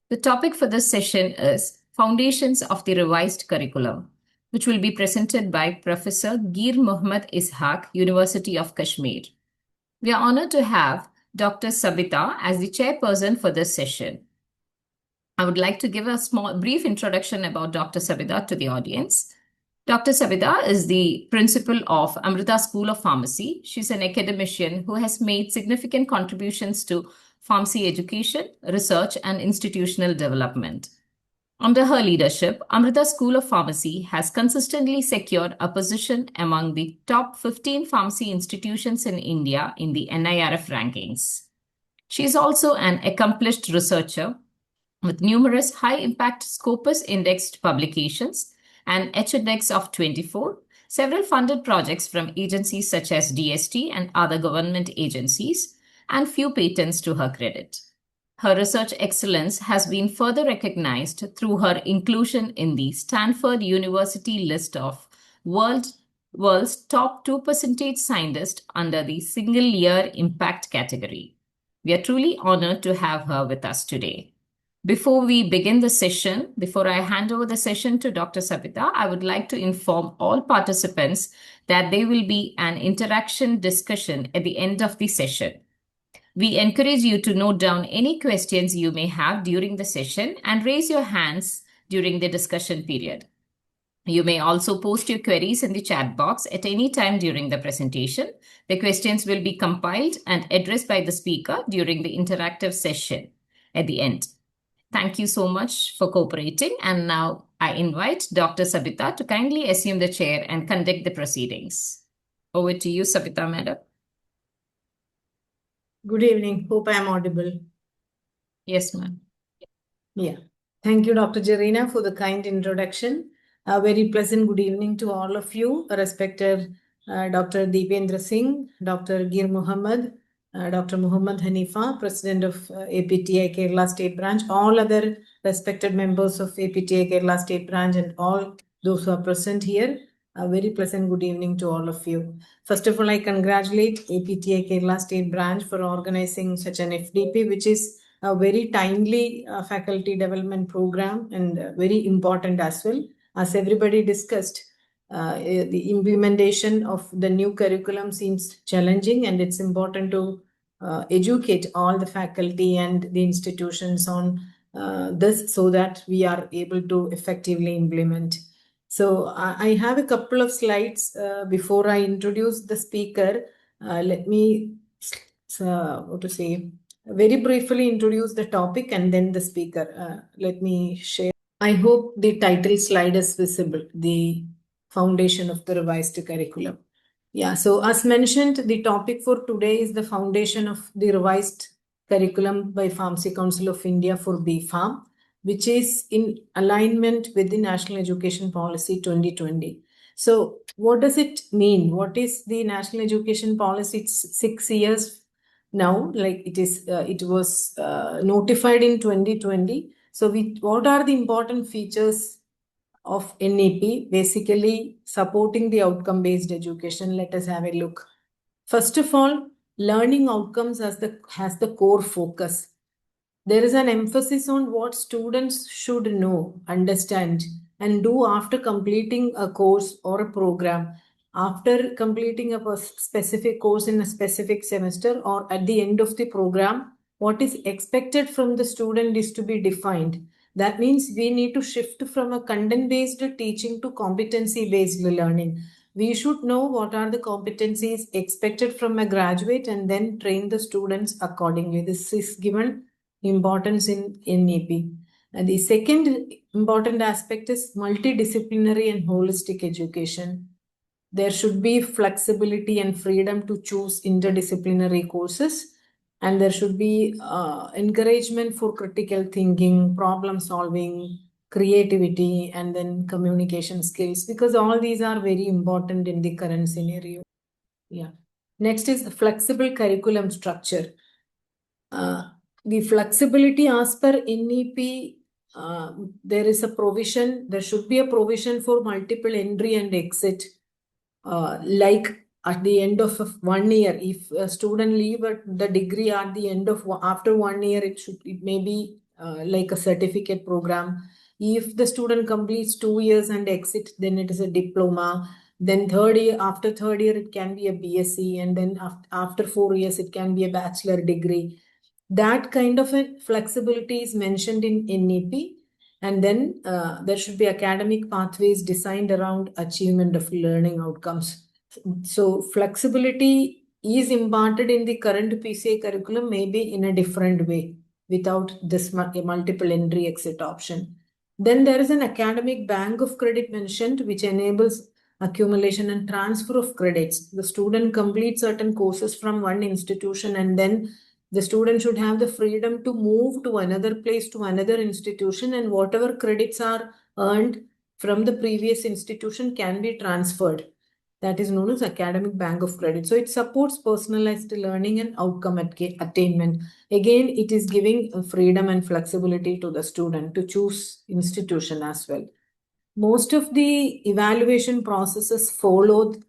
The topic for this session is Foundations of the Revised Curriculum, which will be presented by Professor Geer Mohammad Ishaq, University of Kashmir. We are honored to have Dr. Sabitha as the chairperson for this session. I would like to give a brief introduction about Dr. Sabitha to the audience. Dr. Sabitha is the principal of Amrita School of Pharmacy. She's an academician who has made significant contributions to pharmacy education, research, and institutional development. Under her leadership, Amrita School of Pharmacy has consistently secured a position among the top 15 pharmacy institutions in India in the NIRF rankings. She is also an accomplished researcher with numerous high-impact Scopus indexed publications, an H-index of 24, several funded projects from agencies such as DST and other government agencies, and few patents to her credit. Her research excellence has been further recognized through her inclusion in the Stanford University list of world's top 2% scientists under the single year impact category. We are truly honored to have her with us today. Before we begin the session, before I hand over the session to Dr. Sabitha, I would like to inform all participants that there will be an interaction discussion at the end of the session. We encourage you to note down any questions you may have during the session and raise your hands during the discussion period. You may also post your queries in the chat box at any time during the presentation. The questions will be compiled and addressed by the speaker during the interactive session at the end. Thank you so much for cooperating. And now I invite Dr. Sabitha to kindly assume the chair and conduct the proceedings. Over to you, Sabitha, madam. Good evening. Hope I am audible. Yes, ma'am. Yeah. Thank you, Dr. Jarina, for the kind introduction. A very pleasant good evening to all of you, respected Dr. Deependra Singh, Dr. Geer Mohammad, Dr. Muhammad Hanifa, President of APTI Kerala State Branch, all other respected members of APTI Kerala State Branch, and all those who are present here. A very pleasant good evening to all of you. First of all, I congratulate APTI Kerala State Branch for organizing such an FDP, which is a very timely faculty development program and very important as well. As everybody discussed, the implementation of the new curriculum seems challenging, and it's important to educate all the faculty and the institutions on this so that we are able to effectively implement. So I have a couple of slides before I introduce the speaker. Let me very briefly introduce the topic and then the speaker. Let me share. I hope the title slide is visible, the foundation of the revised curriculum. Yeah, so as mentioned, the topic for today is the foundation of the revised curriculum by Pharmacy Council of India for B.Pharm, which is in alignment with the National Education Policy 2020. So what does it mean? What is the National Education Policy? It's 6 years now, like it was notified in 2020. So what are the important features of NEP? Basically supporting the outcome-based education. Let us have a look. First of all, learning outcomes has the core focus. There is an emphasis on what students should know, understand, and do after completing a course or a program. After completing a specific course in a specific semester or at the end of the program, what is expected from the student is to be defined. That means we need to shift from a content-based teaching to competency-based learning. We should know what are the competencies expected from a graduate and then train the students accordingly. This is given importance in NEP. And the second important aspect is multidisciplinary and holistic education. There should be flexibility and freedom to choose interdisciplinary courses, and there should be encouragement for critical thinking, problem solving, creativity, and then communication skills, because all these are very important in the current scenario. Yeah. Next is the flexible curriculum structure. The flexibility as per NEP, there is a provision, there should be a provision for multiple entry and exit. Like at the end of 1 year, if a student leave the degree at the end of after 1 year, it may be like a certificate program. If the student completes 2 years and exit, then it is a diploma. Then after third year, it can be a BSc, and then after 4 years, it can be a bachelor degree. That kind of a flexibility is mentioned in NEP. And then there should be academic pathways designed around achievement of learning outcomes. So flexibility is imparted in the current PCA curriculum, maybe in a different way, without this multiple entry exit option. Then there is an academic bank of credit mentioned, which enables accumulation and transfer of credits. The student completes certain courses from one institution, and then the student should have the freedom to move to another place, to another institution, and whatever credits are earned from the previous institution can be transferred. That is known as academic bank of credit. So it supports personalized learning and outcome attainment. Again, it is giving freedom and flexibility to the student to choose institution as well. Most of the evaluation processes followed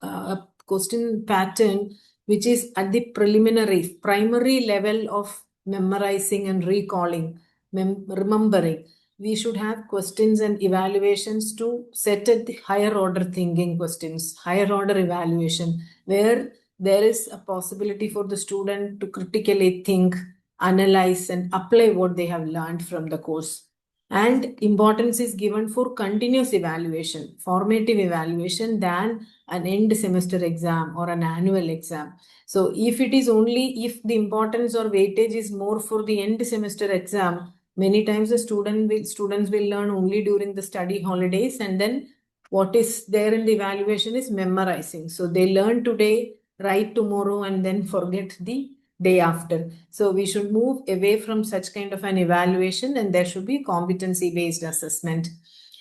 a question pattern which is at the primary level of memorizing and recalling, remembering. We should have questions and evaluations to set at the higher order thinking questions, higher order evaluation, where there is a possibility for the student to critically think, analyze, and apply what they have learned from the course. And importance is given for continuous evaluation, formative evaluation, than an end semester exam or an annual exam. So if it is only, if the importance or weightage is more for the end semester exam, many times the students will learn only during the study holidays, and then what is there in the evaluation is memorizing. So they learn today, write tomorrow, and then forget the day after. So we should move away from such kind of an evaluation, and there should be competency-based assessment.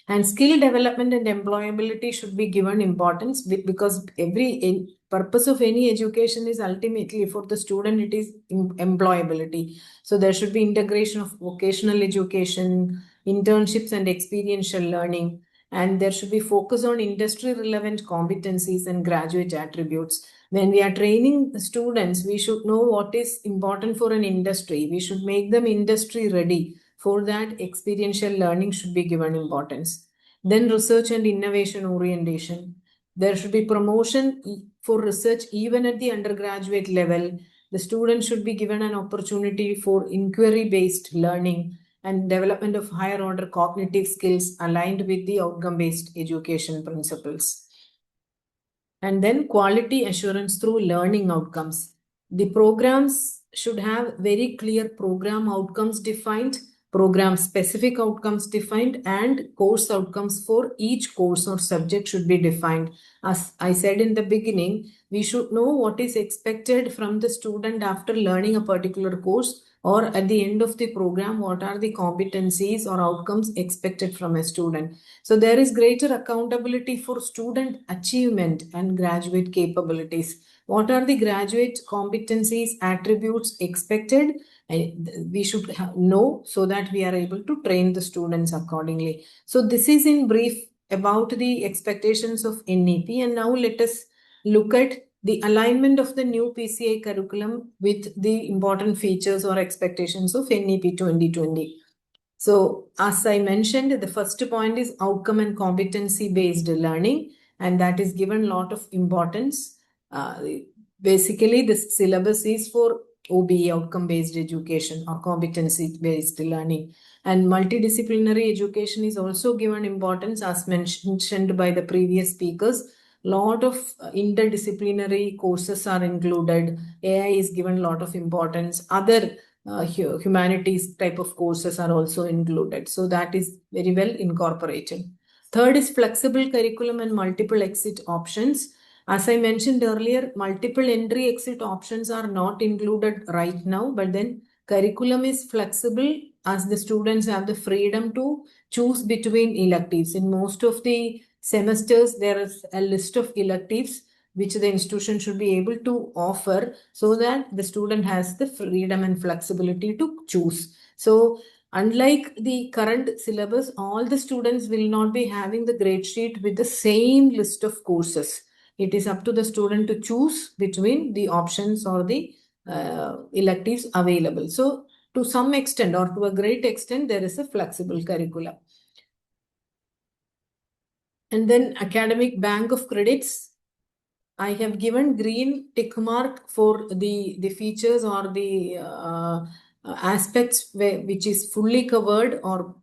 And skill development and employability should be given importance, because every purpose of any education is ultimately for the student, it is employability. So there should be integration of vocational education, internships, and experiential learning. And there should be focus on industry relevant competencies and graduate attributes. When we are training students, we should know what is important for an industry. We should make them industry ready. For that, experiential learning should be given importance. Then research and innovation orientation. There should be promotion for research even at the undergraduate level. The student should be given an opportunity for inquiry-based learning and development of higher order cognitive skills aligned with the outcome-based education principles. And then quality assurance through learning outcomes. The programs should have very clear program outcomes defined, program specific outcomes defined, and course outcomes for each course or subject should be defined. As I said in the beginning, we should know what is expected from the student after learning a particular course, or at the end of the program, what are the competencies or outcomes expected from a student. So there is greater accountability for student achievement and graduate capabilities. What are the graduate competencies, attributes expected? We should know, so that we are able to train the students accordingly. So this is in brief about the expectations of NEP. And now let us look at the alignment of the new PCA curriculum with the important features or expectations of NEP 2020. So as I mentioned, the first point is outcome and competency based learning, and that is given a lot of importance. Basically, the syllabus is for OBE, outcome based education, or competency based learning. And multidisciplinary education is also given importance, as mentioned by the previous speakers. Lot of interdisciplinary courses are included. AI is given a lot of importance. Other humanities type of courses are also included. So that is very well incorporated. Third is flexible curriculum and multiple exit options. As I mentioned earlier, multiple entry exit options are not included right now, but then curriculum is flexible as the students have the freedom to choose between electives. In most of the semesters, there is a list of electives which the institution should be able to offer, so that the student has the freedom and flexibility to choose. So unlike the current syllabus, all the students will not be having the grade sheet with the same list of courses. It is up to the student to choose between the options or the electives available. So to some extent or to a great extent, there is a flexible curriculum. And then academic bank of credits. I have given green tick mark for the features or the aspects which is fully covered or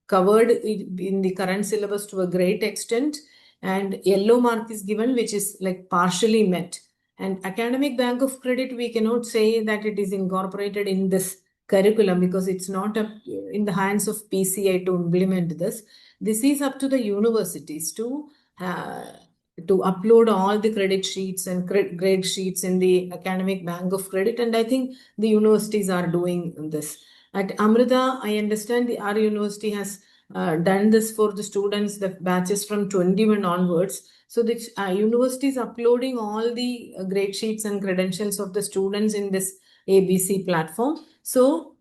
covered in the current syllabus to a great extent, and yellow mark is given which is like partially met. And academic bank of credit, we cannot say that it is incorporated in this curriculum because it's not in the hands of PCI to implement this. This is up to the universities to upload all the credit sheets and grade sheets in the academic bank of credit. And I think the universities are doing this. At Amrita, I understand our university has done this for the students, the batches from 21 onwards. So the university is uploading all the grade sheets and credentials of the students in this ABC platform. So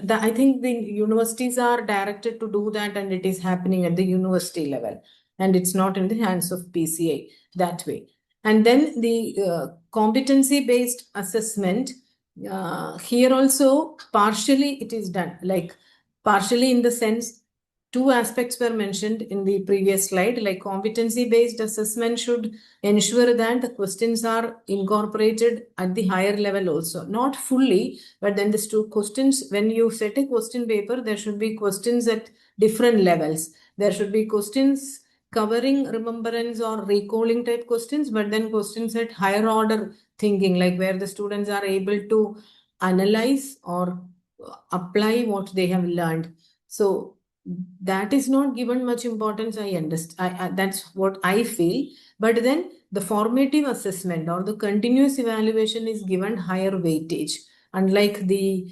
I think the universities are directed to do that, and it is happening at the university level, and it's not in the hands of PCI that way. And then the competency-based assessment, here also partially it is done, like partially in the sense two aspects were mentioned in the previous slide, like competency-based assessment should ensure that the questions are incorporated at the higher level also. Not fully, but then the two questions, when you set a question paper, there should be questions at different levels. There should be questions covering remembrance or recalling type questions, but then questions at higher order thinking, like where the students are able to analyze or apply what they have learned. So that is not given much importance. I understand. That's what I feel. But then the formative assessment or the continuous evaluation is given higher weightage. Unlike the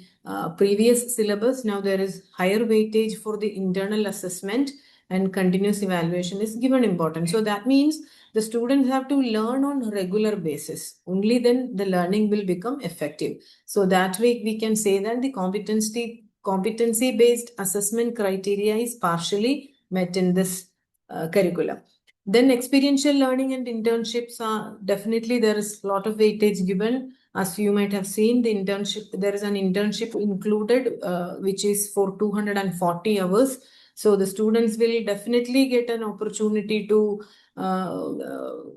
previous syllabus, now there is higher weightage for the internal assessment, and continuous evaluation is given importance. So that means the students have to learn on a regular basis. Only then the learning will become effective. So that way we can say that the competency-based assessment criteria is partially met in this curriculum. Then experiential learning and internships are definitely, there is a lot of weightage given. As you might have seen, the internship, there is an internship included, which is for 240 hours. So the students will definitely get an opportunity to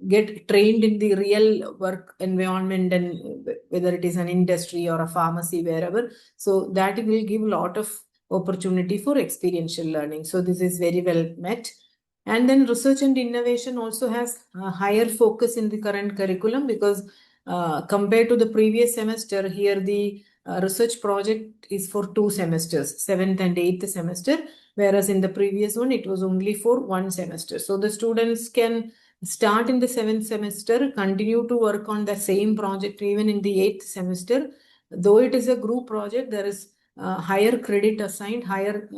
get trained in the real work environment, and whether it is an industry or a pharmacy, wherever. So that will give a lot of opportunity for experiential learning. So this is very well met. And then research and innovation also has a higher focus in the current curriculum because compared to the previous semester, here the research project is for 2 semesters, 7th and 8th semester, whereas in the previous one, it was only for 1 semester. So the students can start in the 7th semester, continue to work on the same project even in the 8th semester. Though it is a group project, there is higher credit assigned, higher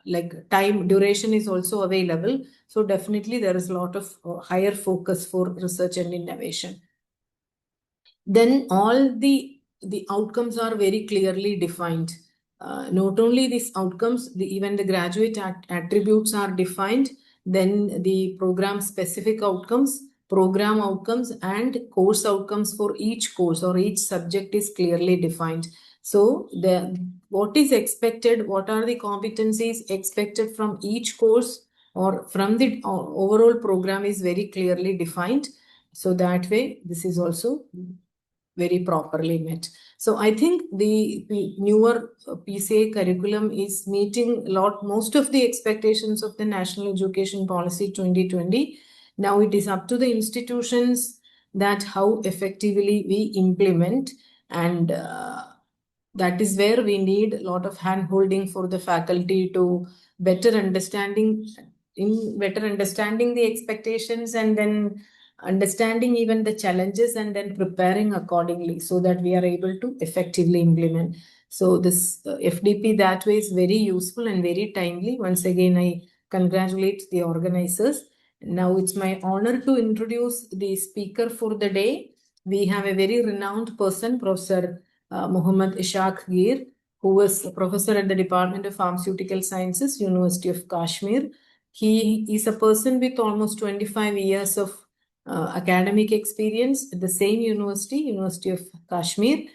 like time duration is also available. So definitely there is a lot of higher focus for research and innovation. Then all the outcomes are very clearly defined. Not only these outcomes, even the graduate attributes are defined. Then the program specific outcomes, program outcomes, and course outcomes for each course or each subject is clearly defined. So what is expected, what are the competencies expected from each course or from the overall program is very clearly defined. So that way, this is also very properly met. So I think the newer PCA curriculum is meeting most of the expectations of the National Education Policy 2020. Now it is up to the institutions that how effectively we implement, and that is where we need a lot of hand holding for the faculty to better understanding the expectations, and then understanding even the challenges, and then preparing accordingly so that we are able to effectively implement. So this FDP that way is very useful and very timely. Once again, I congratulate the organizers. Now it's my honor to introduce the speaker for the day. We have a very renowned person, Professor Mohammad Ishaq Geer, who is a professor at the Department of Pharmaceutical Sciences, University of Kashmir. He is a person with almost 25 years of academic experience at the same university, University of Kashmir.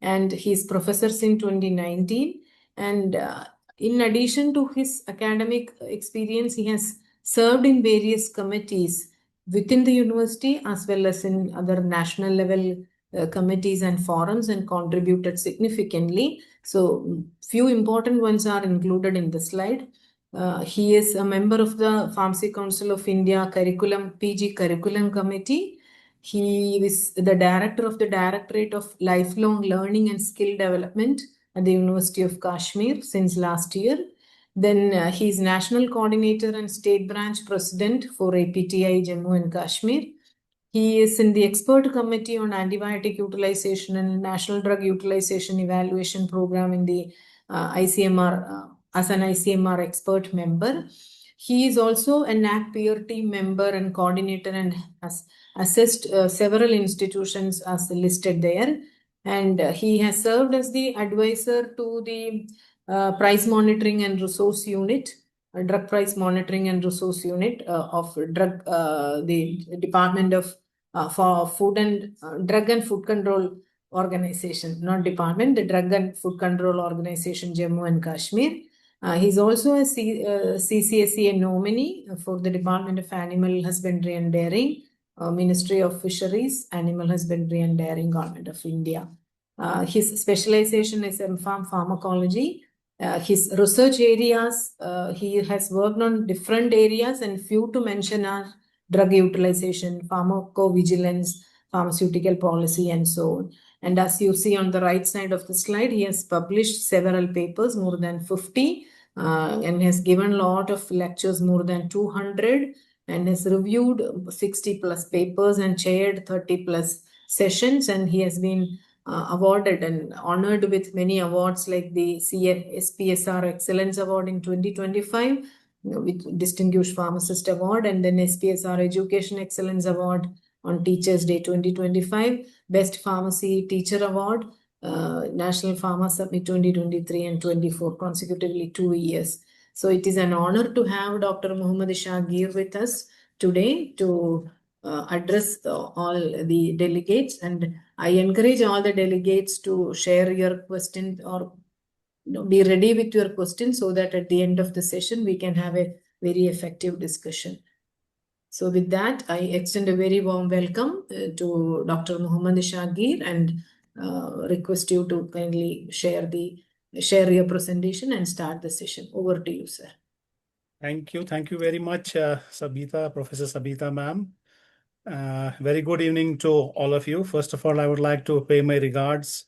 and he's professor since 2019. And in addition to his academic experience, he has served in various committees within the university as well as in other national level committees and forums, and contributed significantly. So few important ones are included in the slide. He is a member of the Pharmacy Council of India Curriculum PG Curriculum Committee. He is the director of the Directorate of Lifelong Learning and Skill Development at the University of Kashmir since last year. Then he is National Coordinator and State Branch President for APTI Jammu and Kashmir. He is in the Expert Committee on Antibiotic Utilization and National Drug Utilization Evaluation Program in the ICMR as an ICMR expert member. He is also a NAC peer team member and coordinator and has assessed several institutions as listed there. And he has served as the advisor to the Price Monitoring and Resource Unit, Drug Price Monitoring and Resource Unit of the Department of for Food and Drug and Food Control Organization, not department, the Drug and Food Control Organization, Jammu and Kashmir. He's also a CCSA nominee for the Department of Animal Husbandry and Dairying, Ministry of Fisheries, Animal Husbandry and Dairying, Government of India. His specialization is B.Pharm pharmacology. His research areas, he has worked on different areas, and few to mention are drug utilization, pharmacovigilance, pharmaceutical policy, and so on. And as you see on the right side of the slide, he has published several papers, more than 50, and has given a lot of lectures, more than 200, and has reviewed 60 plus papers and chaired 30 plus sessions. And he has been awarded and honored with many awards like the SPSR Excellence Award in 2025, with Distinguished Pharmacist Award, and then SPSR Education Excellence Award on Teachers Day 2025, Best Pharmacy Teacher Award, National Pharma Summit 2023 and 24, consecutively 2 years. So it is an honor to have Dr. Mohammad Ishaq Geer with us today to address all the delegates, and I encourage all the delegates to share your question or be ready with your questions so that at the end of the session we can have a very effective discussion. So with that, I extend a very warm welcome to Dr. Mohammad Ishaq Geer and request you to kindly share your presentation and start the session. Over to you, sir. Thank you. Thank you very much, Sabitha, Professor Sabitha, ma'am. Very good evening to all of you. First of all, I would like to pay my regards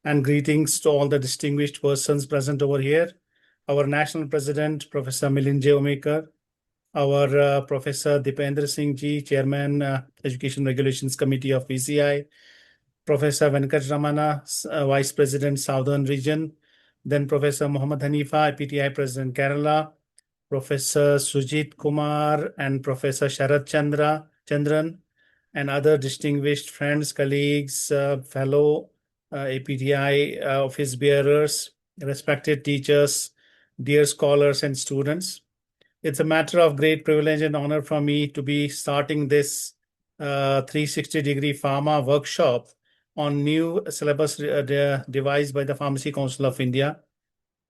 and greetings to all the distinguished persons present over here. Our National President, Professor Milind J. Omekar, our Professor Dipendra Singh Ji, Chairman, Education Regulations Committee of PCI, Professor Venkat Ramana, Vice President, Southern Region, then Professor Muhammad Hanifa, IPTI President, Kerala, Professor Sujit Kumar and Professor Sharad Chandran, and other distinguished friends, colleagues, fellow APTI office bearers, respected teachers, dear scholars and students. It's a matter of great privilege and honor for me to be starting this 360-degree pharma workshop on new syllabus devised by the Pharmacy Council of India.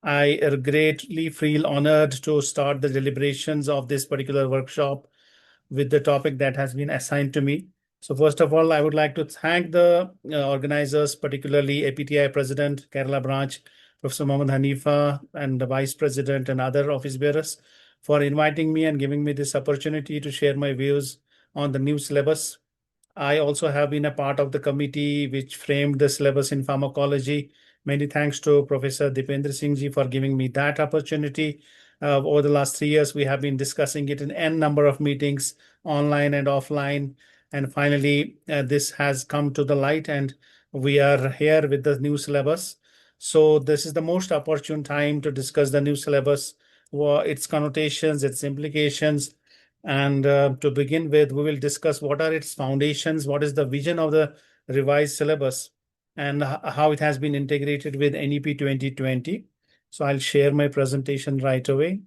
I greatly feel honored to start the deliberations of this particular workshop with the topic that has been assigned to me. So first of all, I would like to thank the organizers, particularly APTI President, Kerala Branch, Professor Mohammad Hanifa, and the Vice President and other office bearers for inviting me and giving me this opportunity to share my views on the new syllabus. I also have been a part of the committee which framed the syllabus in pharmacology. Many thanks to Professor Dipendra Singh Ji for giving me that opportunity. Over the last 3 years, we have been discussing it in n number of meetings, online and offline. And finally, this has come to the light and we are here with the new syllabus. So this is the most opportune time to discuss the new syllabus, its connotations, its implications. And to begin with, we will discuss what are its foundations, what is the vision of the revised syllabus, and how it has been integrated with NEP 2020. So I'll share my presentation right away.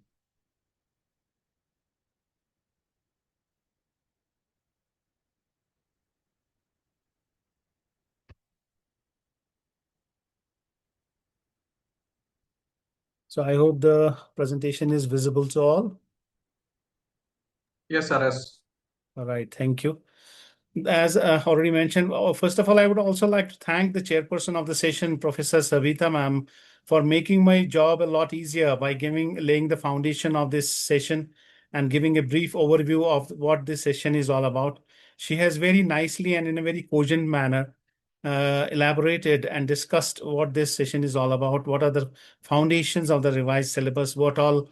So I hope the presentation is visible to all. Yes, sir. Yes. All right, thank you. As already mentioned, first of all, I would also like to thank the chairperson of the session, Professor Sabitha ma'am, for making my job a lot easier by laying the foundation of this session and giving a brief overview of what this session is all about. She has very nicely and in a very cogent manner elaborated and discussed what this session is all about, what are the foundations of the revised syllabus, what all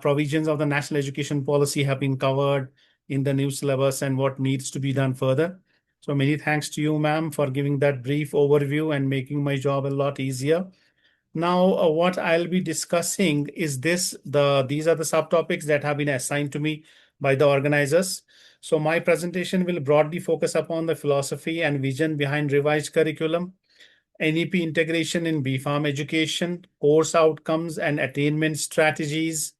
provisions of the national education policy have been covered in the new syllabus and what needs to be done further. So many thanks to you, ma'am, for giving that brief overview and making my job a lot easier. Now, what I'll be discussing is these are the subtopics that have been assigned to me by the organizers. So my presentation will broadly focus upon the philosophy and vision behind revised curriculum, NEP integration in B.Pharm education, course outcomes and attainment strategies,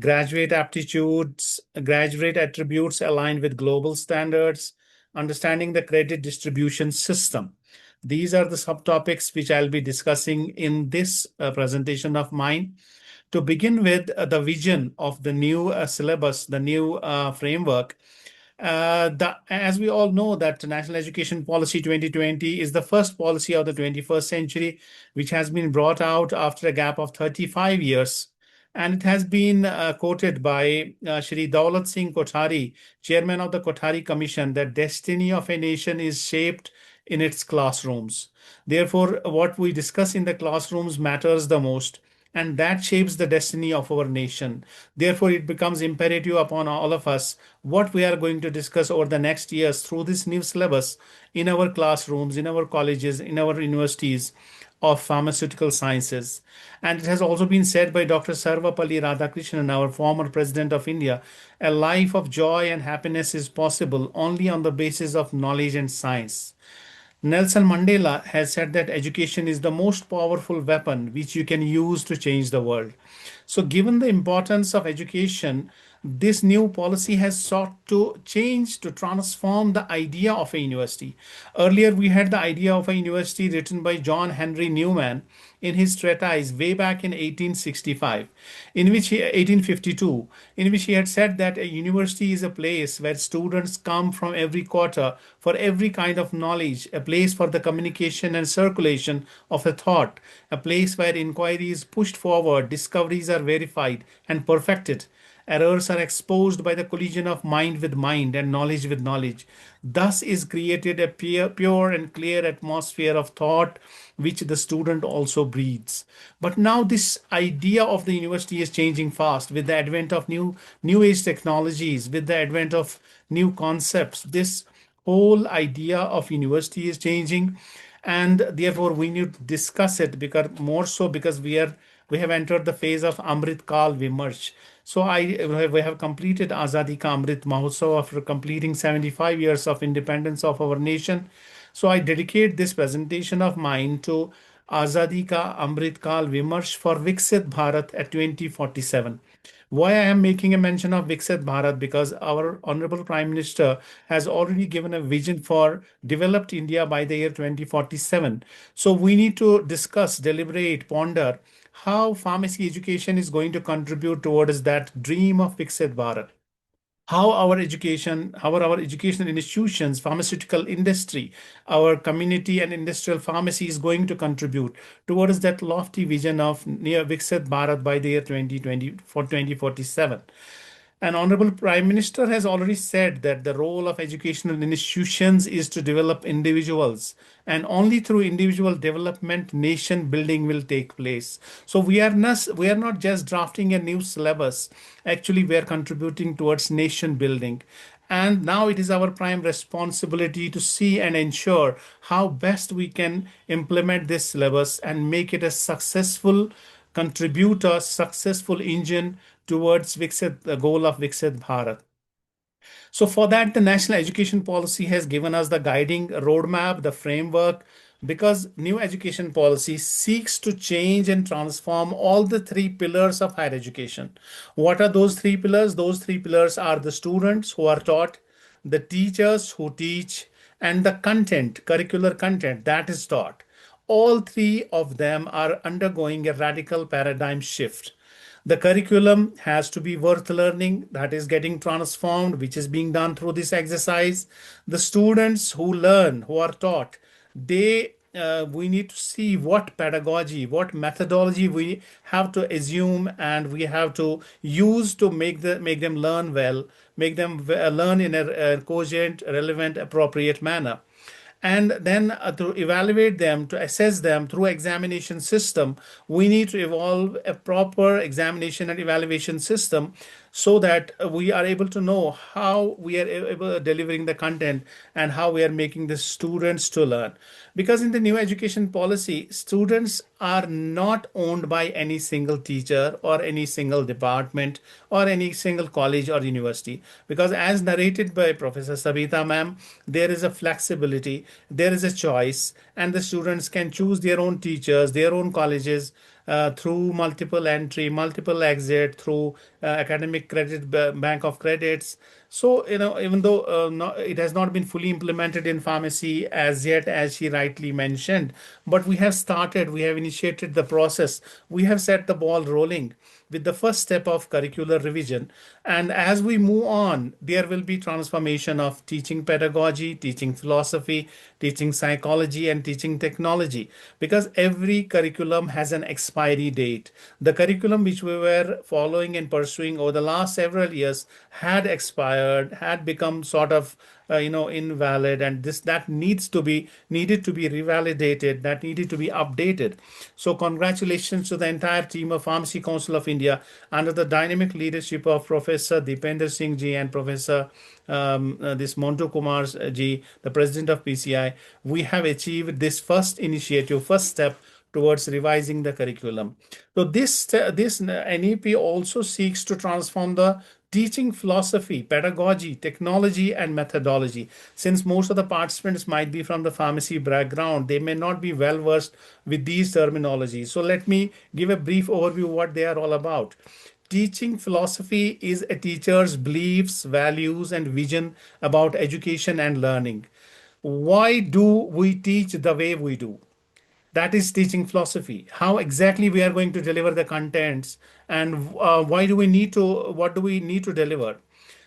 graduate aptitudes, graduate attributes aligned with global standards, understanding the credit distribution system. These are the subtopics which I'll be discussing in this presentation of mine. To begin with, the vision of the new syllabus, the new framework. As we all know that National Education Policy 2020 is the first policy of the 21st century, which has been brought out after a gap of 35 years. And it has been quoted by Shri Daulat Singh Kothari, chairman of the Kothari Commission, that destiny of a nation is shaped in its classrooms. Therefore, what we discuss in the classrooms matters the most, and that shapes the destiny of our nation. Therefore, it becomes imperative upon all of us what we are going to discuss over the next years through this new syllabus in our classrooms, in our colleges, in our universities of pharmaceutical sciences. And it has also been said by Dr. Sarvapalli Radhakrishnan, our former president of India, a life of joy and happiness is possible only on the basis of knowledge and science. Nelson Mandela has said that education is the most powerful weapon which you can use to change the world. So, given the importance of education, this new policy has sought to change, to transform the idea of a university. Earlier, we had the idea of a university written by John Henry Newman in his treatise way back in 1865, 1852, in which he had said that a university is a place where students come from every quarter for every kind of knowledge, a place for the communication and circulation of a thought, a place where inquiry is pushed forward, discoveries are verified and perfected. Errors are exposed by the collision of mind with mind and knowledge with knowledge. Thus is created a pure and clear atmosphere of thought which the student also breathes. But now this idea of the university is changing fast with the advent of new age technologies, with the advent of new concepts. This whole idea of university is changing, and therefore we need to discuss it because we have entered the phase of Amrit Kal Vimarsh. So we have completed Azadi Ka Amrit Mahotsav after completing 75 years of independence of our nation. So I dedicate this presentation of mine to Azadi Ka Amrit Kal Vimarsh for Viksit Bharat at 2047. Why I am making a mention of Viksit Bharat? Because our Honorable Prime Minister has already given a vision for developed India by the year 2047. So we need to discuss, deliberate, ponder how pharmacy education is going to contribute towards that dream of Viksit Bharat. How our educational institutions, pharmaceutical industry, our community and industrial pharmacy is going to contribute towards that lofty vision of near Viksit Bharat by the year 2020 for 2047. An Honorable Prime Minister has already said that the role of educational institutions is to develop individuals, and only through individual development, nation building will take place. So we are not just drafting a new syllabus. Actually, we are contributing towards nation building. And now it is our prime responsibility to see and ensure how best we can implement this syllabus and make it a successful contributor, successful engine towards the goal of Viksit Bharat. So for that, the national education policy has given us the guiding roadmap, the framework, because new education policy seeks to change and transform all the three pillars of higher education. What are those three pillars? Those three pillars are the students who are taught, the teachers who teach, and the content, curricular content that is taught. all three of them are undergoing a radical paradigm shift. The curriculum has to be worth learning, that is getting transformed, which is being done through this exercise. The students who learn, who are taught, we need to see what pedagogy, what methodology we have to assume and we have to use to make them learn well, make them learn in a cogent, relevant, appropriate manner. And then to evaluate them, to assess them through examination system, we need to evolve a proper examination and evaluation system so that we are able to know how we are able delivering the content and how we are making the students to learn. Because in the new education policy, students are not owned by any single teacher or any single department or any single college or university. Because as narrated by Professor Sabitha ma'am, there is a flexibility, there is a choice, and the students can choose their own teachers, their own colleges, through multiple entry, multiple exit, through academic credit, bank of credits. So, even though it has not been fully implemented in pharmacy as yet, as she rightly mentioned, but we have started, we have initiated the process, we have set the ball rolling with the first step of curricular revision. And as we move on, there will be transformation of teaching pedagogy, teaching philosophy, teaching psychology, and teaching technology, because every curriculum has an expiry date. The curriculum which we were following and pursuing over the last several years had expired, had become sort of invalid, and this that needed to be revalidated, that needed to be updated. So congratulations to the entire team of Pharmacy Council of India under the dynamic leadership of Professor Dipender Singh ji and Professor this Montu Kumar ji, the president of PCI. We have achieved this first initiative, first step towards revising the curriculum. So this NEP also seeks to transform the teaching philosophy, pedagogy, technology, and methodology. Since most of the participants might be from the pharmacy background, they may not be well versed with these terminologies. So let me give a brief overview what they are all about. Teaching philosophy is a teacher's beliefs, values, and vision about education and learning. Why do we teach the way we do? That is teaching philosophy. How exactly we are going to deliver the contents, and what do we need to deliver?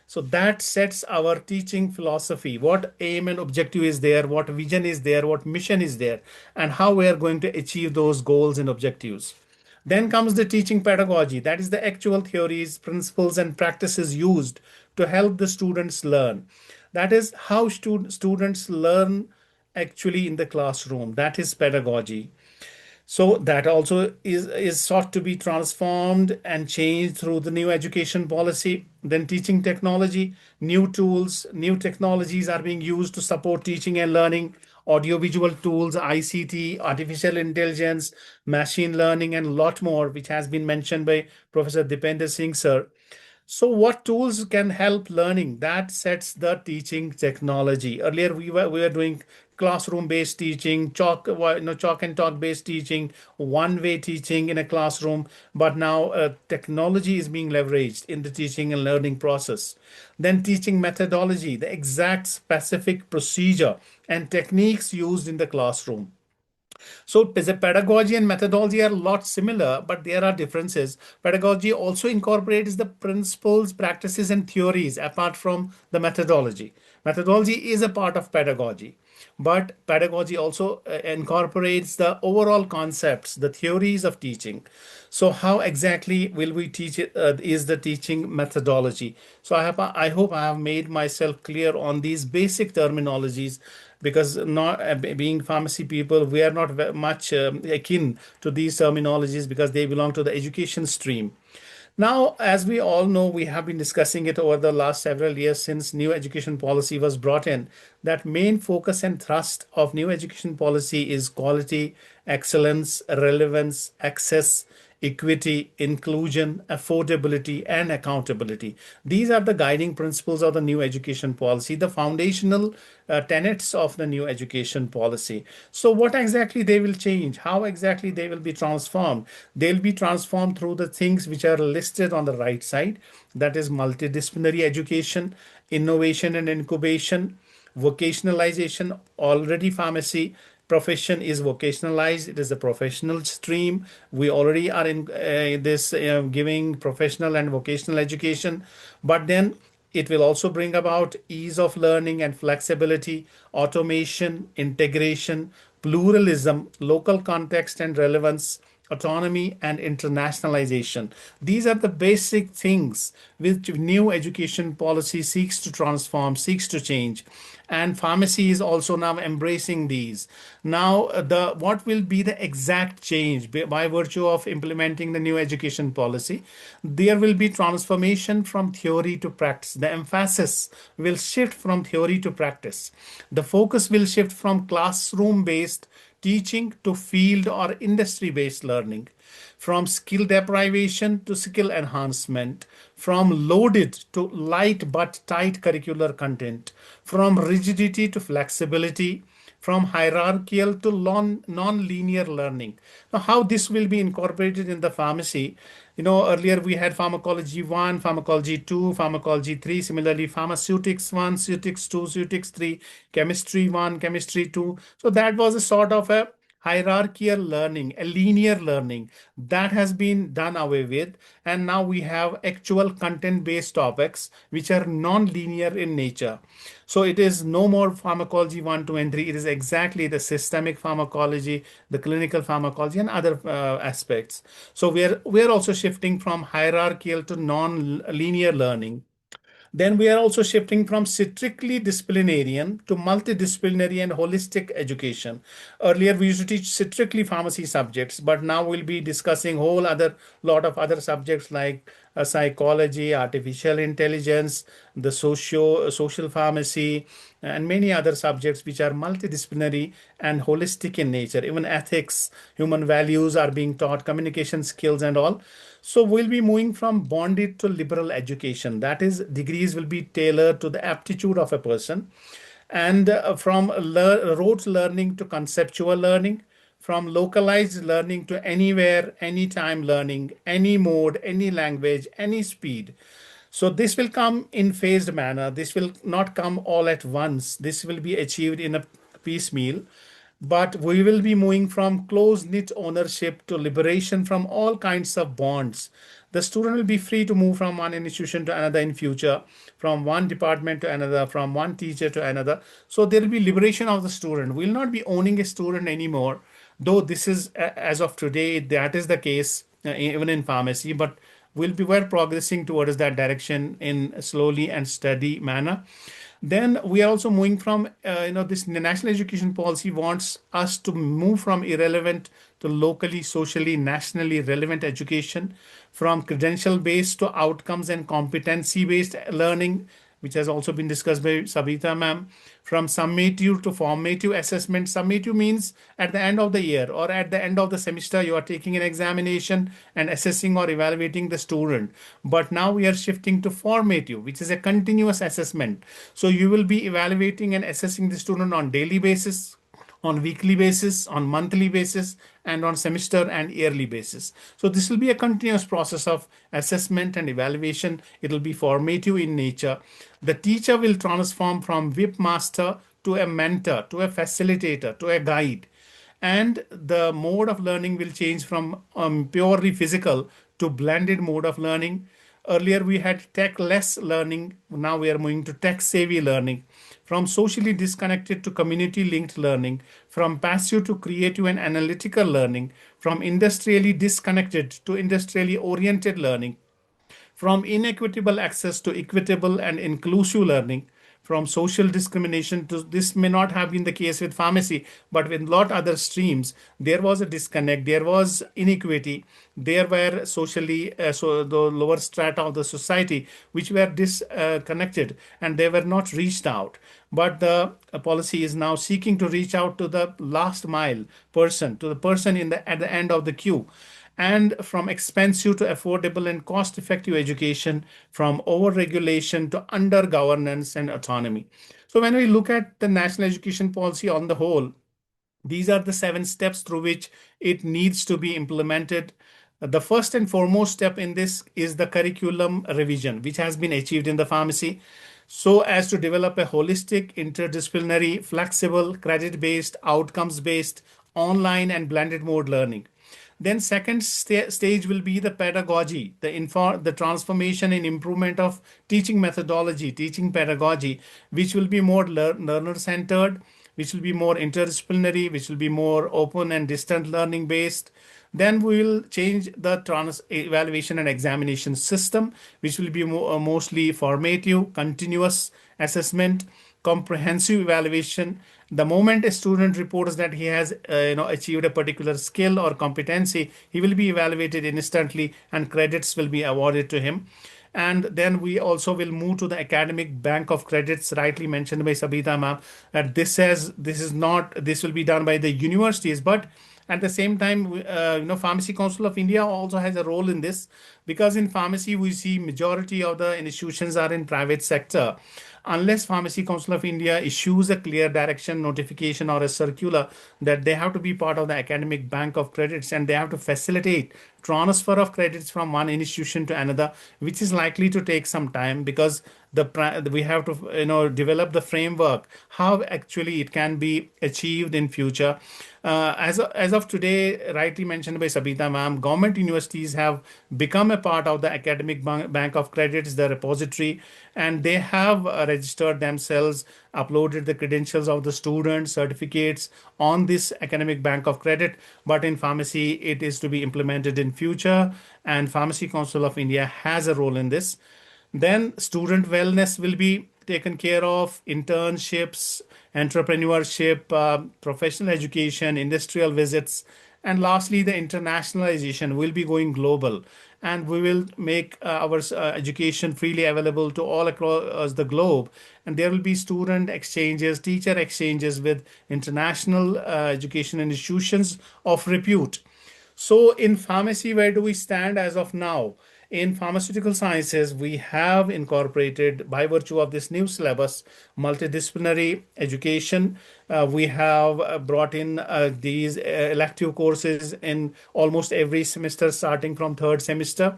So that sets our teaching philosophy. What aim and objective is there? What vision is there? What mission is there? And how we are going to achieve those goals and objectives. Then comes the teaching pedagogy. That is the actual theories, principles, and practices used to help the students learn. That is how students learn actually in the classroom. That is pedagogy. So that also is sought to be transformed and changed through the new education policy. Then teaching technology, new tools, new technologies are being used to support teaching and learning. Audiovisual tools, ICT, artificial intelligence, machine learning, and a lot more, which has been mentioned by Professor Dipender Singh sir. So what tools can help learning? That sets the teaching technology. Earlier we were doing classroom based teaching, chalk and talk based teaching, one way teaching in a classroom, but now technology is being leveraged in the teaching and learning process. Then teaching methodology, the exact specific procedure and techniques used in the classroom. So the pedagogy and methodology are a lot similar, but there are differences. Pedagogy also incorporates the principles, practices, and theories apart from the methodology. Methodology is a part of pedagogy, but pedagogy also incorporates the overall concepts, the theories of teaching. So how exactly will we teach it, is the teaching methodology. So I hope I have made myself clear on these basic terminologies, because not being pharmacy people, we are not much akin to these terminologies because they belong to the education stream. Now, as we all know, we have been discussing it over the last several years since new education policy was brought in. That main focus and thrust of new education policy is quality, excellence, relevance, access, equity, inclusion, affordability, and accountability. These are the guiding principles of the new education policy, the foundational tenets of the new education policy. So, what exactly they will change? How exactly they will be transformed? They'll be transformed through the things which are listed on the right side. That is multidisciplinary education, innovation and incubation, vocationalization, already pharmacy, profession is vocationalized. It is a professional stream. We already are in this giving professional and vocational education, but then it will also bring about ease of learning and flexibility, automation, integration, pluralism, local context and relevance, autonomy, and internationalization. These are the basic things which new education policy seeks to transform, seeks to change. And pharmacy is also now embracing these. Now, the what will be the exact change by virtue of implementing the new education policy? There will be transformation from theory to practice. The emphasis will shift from theory to practice. The focus will shift from classroom based teaching to field or industry based learning, from skill deprivation to skill enhancement, from loaded to light but tight curricular content, from rigidity to flexibility, from hierarchical to non-linear learning. Now, how this will be incorporated in the pharmacy? Earlier we had pharmacology 1, pharmacology 2, pharmacology 3. Similarly, pharmaceutics 1, ceutics 2, ceutics 3, chemistry 1, chemistry 2. So that was a sort of a hierarchical learning, a linear learning that has been done away with. And now we have actual content-based topics which are non-linear in nature. So it is no more pharmacology 1, 2, and 3. It is exactly the systemic pharmacology, the clinical pharmacology, and other aspects. So we are also shifting from hierarchical to non-linear learning. Then we are also shifting from strictly disciplinarian to multidisciplinary and holistic education. Earlier, we used to teach strictly pharmacy subjects, but now we'll be discussing whole other lot of other subjects like psychology, artificial intelligence, the social pharmacy, and many other subjects which are multidisciplinary and holistic in nature. Even ethics, human values are being taught, communication skills, and all. So we'll be moving from bonded to liberal education. That is, degrees will be tailored to the aptitude of a person. And from rote learning to conceptual learning, from localized learning to anywhere, anytime learning, any mode, any language, any speed. So this will come in phased manner. This will not come all at once. This will be achieved in a piecemeal. But we will be moving from close-knit ownership to liberation from all kinds of bonds. The student will be free to move from one institution to another in future, from one department to another, from one teacher to another. So there will be liberation of the student. We will not be owning a student anymore, though this is, as of today, that is the case, even in pharmacy, but we're progressing towards that direction in a slowly and steady manner. Then we are also moving from, this national education policy wants us to move from irrelevant to locally, socially, nationally relevant education, from credential based to outcomes and competency based learning, which has also been discussed by Sabitha ma'am, from summative to formative assessment. Summative means at the end of the year or at the end of the semester, you are taking an examination and assessing or evaluating the student. But now we are shifting to formative, which is a continuous assessment. So you will be evaluating and assessing the student on daily basis, on weekly basis, on monthly basis, and on semester and yearly basis. So this will be a continuous process of assessment and evaluation. It will be formative in nature. The teacher will transform from whip master to a mentor, to a facilitator, to a guide. And the mode of learning will change from purely physical to blended mode of learning. Earlier we had tech-less learning. Now we are moving to tech-savvy learning. From socially disconnected to community-linked learning, from passive to creative and analytical learning, from industrially disconnected to industrially oriented learning, from inequitable access to equitable and inclusive learning, from social discrimination to, this may not have been the case with pharmacy, but with a lot other streams, there was a disconnect, there was inequity, there were socially, so the lower strata of the society, which were disconnected and they were not reached out. But the policy is now seeking to reach out to the last mile person, to the person at the end of the queue. And from expensive to affordable and cost-effective education, from over-regulation to under-governance and autonomy. So when we look at the national education policy on the whole, these are the 7 steps through which it needs to be implemented. The first and foremost step in this is the curriculum revision, which has been achieved in the pharmacy. so as to develop a holistic, interdisciplinary, flexible, credit-based, outcomes-based, online and blended mode learning. Then second stage will be the pedagogy, the transformation and improvement of teaching methodology, teaching pedagogy, which will be more learner centered, which will be more interdisciplinary, which will be more open and distant learning based. Then we will change the evaluation and examination system, which will be mostly formative, continuous assessment, comprehensive evaluation. The moment a student reports that he has achieved a particular skill or competency, he will be evaluated instantly and credits will be awarded to him. And then we also will move to the academic bank of credits, rightly mentioned by Sabitha ma'am, that this will be done by the universities, but at the same time, Pharmacy Council of India also has a role in this, because in pharmacy we see majority of the institutions are in private sector. Unless Pharmacy Council of India issues a clear direction, notification, or a circular that they have to be part of the academic bank of credits and they have to facilitate transfer of credits from one institution to another, which is likely to take some time, because we have to develop the framework how actually it can be achieved in future. As of today, rightly mentioned by Sabitha ma'am, government universities have become a part of the academic bank of credits, the repository, and they have registered themselves, uploaded the credentials of the students, certificates on this academic bank of credit. But in pharmacy, it is to be implemented in future, and Pharmacy Council of India has a role in this. Then student wellness will be taken care of, internships, entrepreneurship, professional education, industrial visits, and lastly, the internationalization will be going global. And we will make our education freely available to all across the globe. And there will be student exchanges, teacher exchanges with international education institutions of repute. So, in pharmacy, where do we stand as of now? In pharmaceutical sciences, we have incorporated, by virtue of this new syllabus, multidisciplinary education. We have brought in these elective courses in almost every semester, starting from third semester.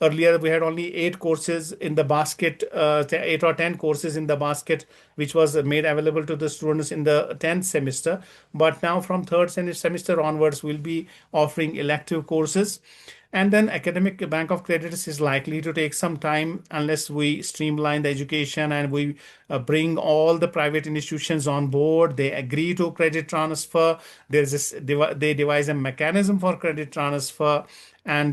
Earlier, we had only 8 courses in the basket, 8 or 10 courses in the basket, which was made available to the students in the 10th semester. But now, from third semester onwards, we'll be offering elective courses. And then academic bank of credits is likely to take some time unless we streamline the education and we bring all the private institutions on board. They agree to credit transfer. They devise a mechanism for credit transfer. And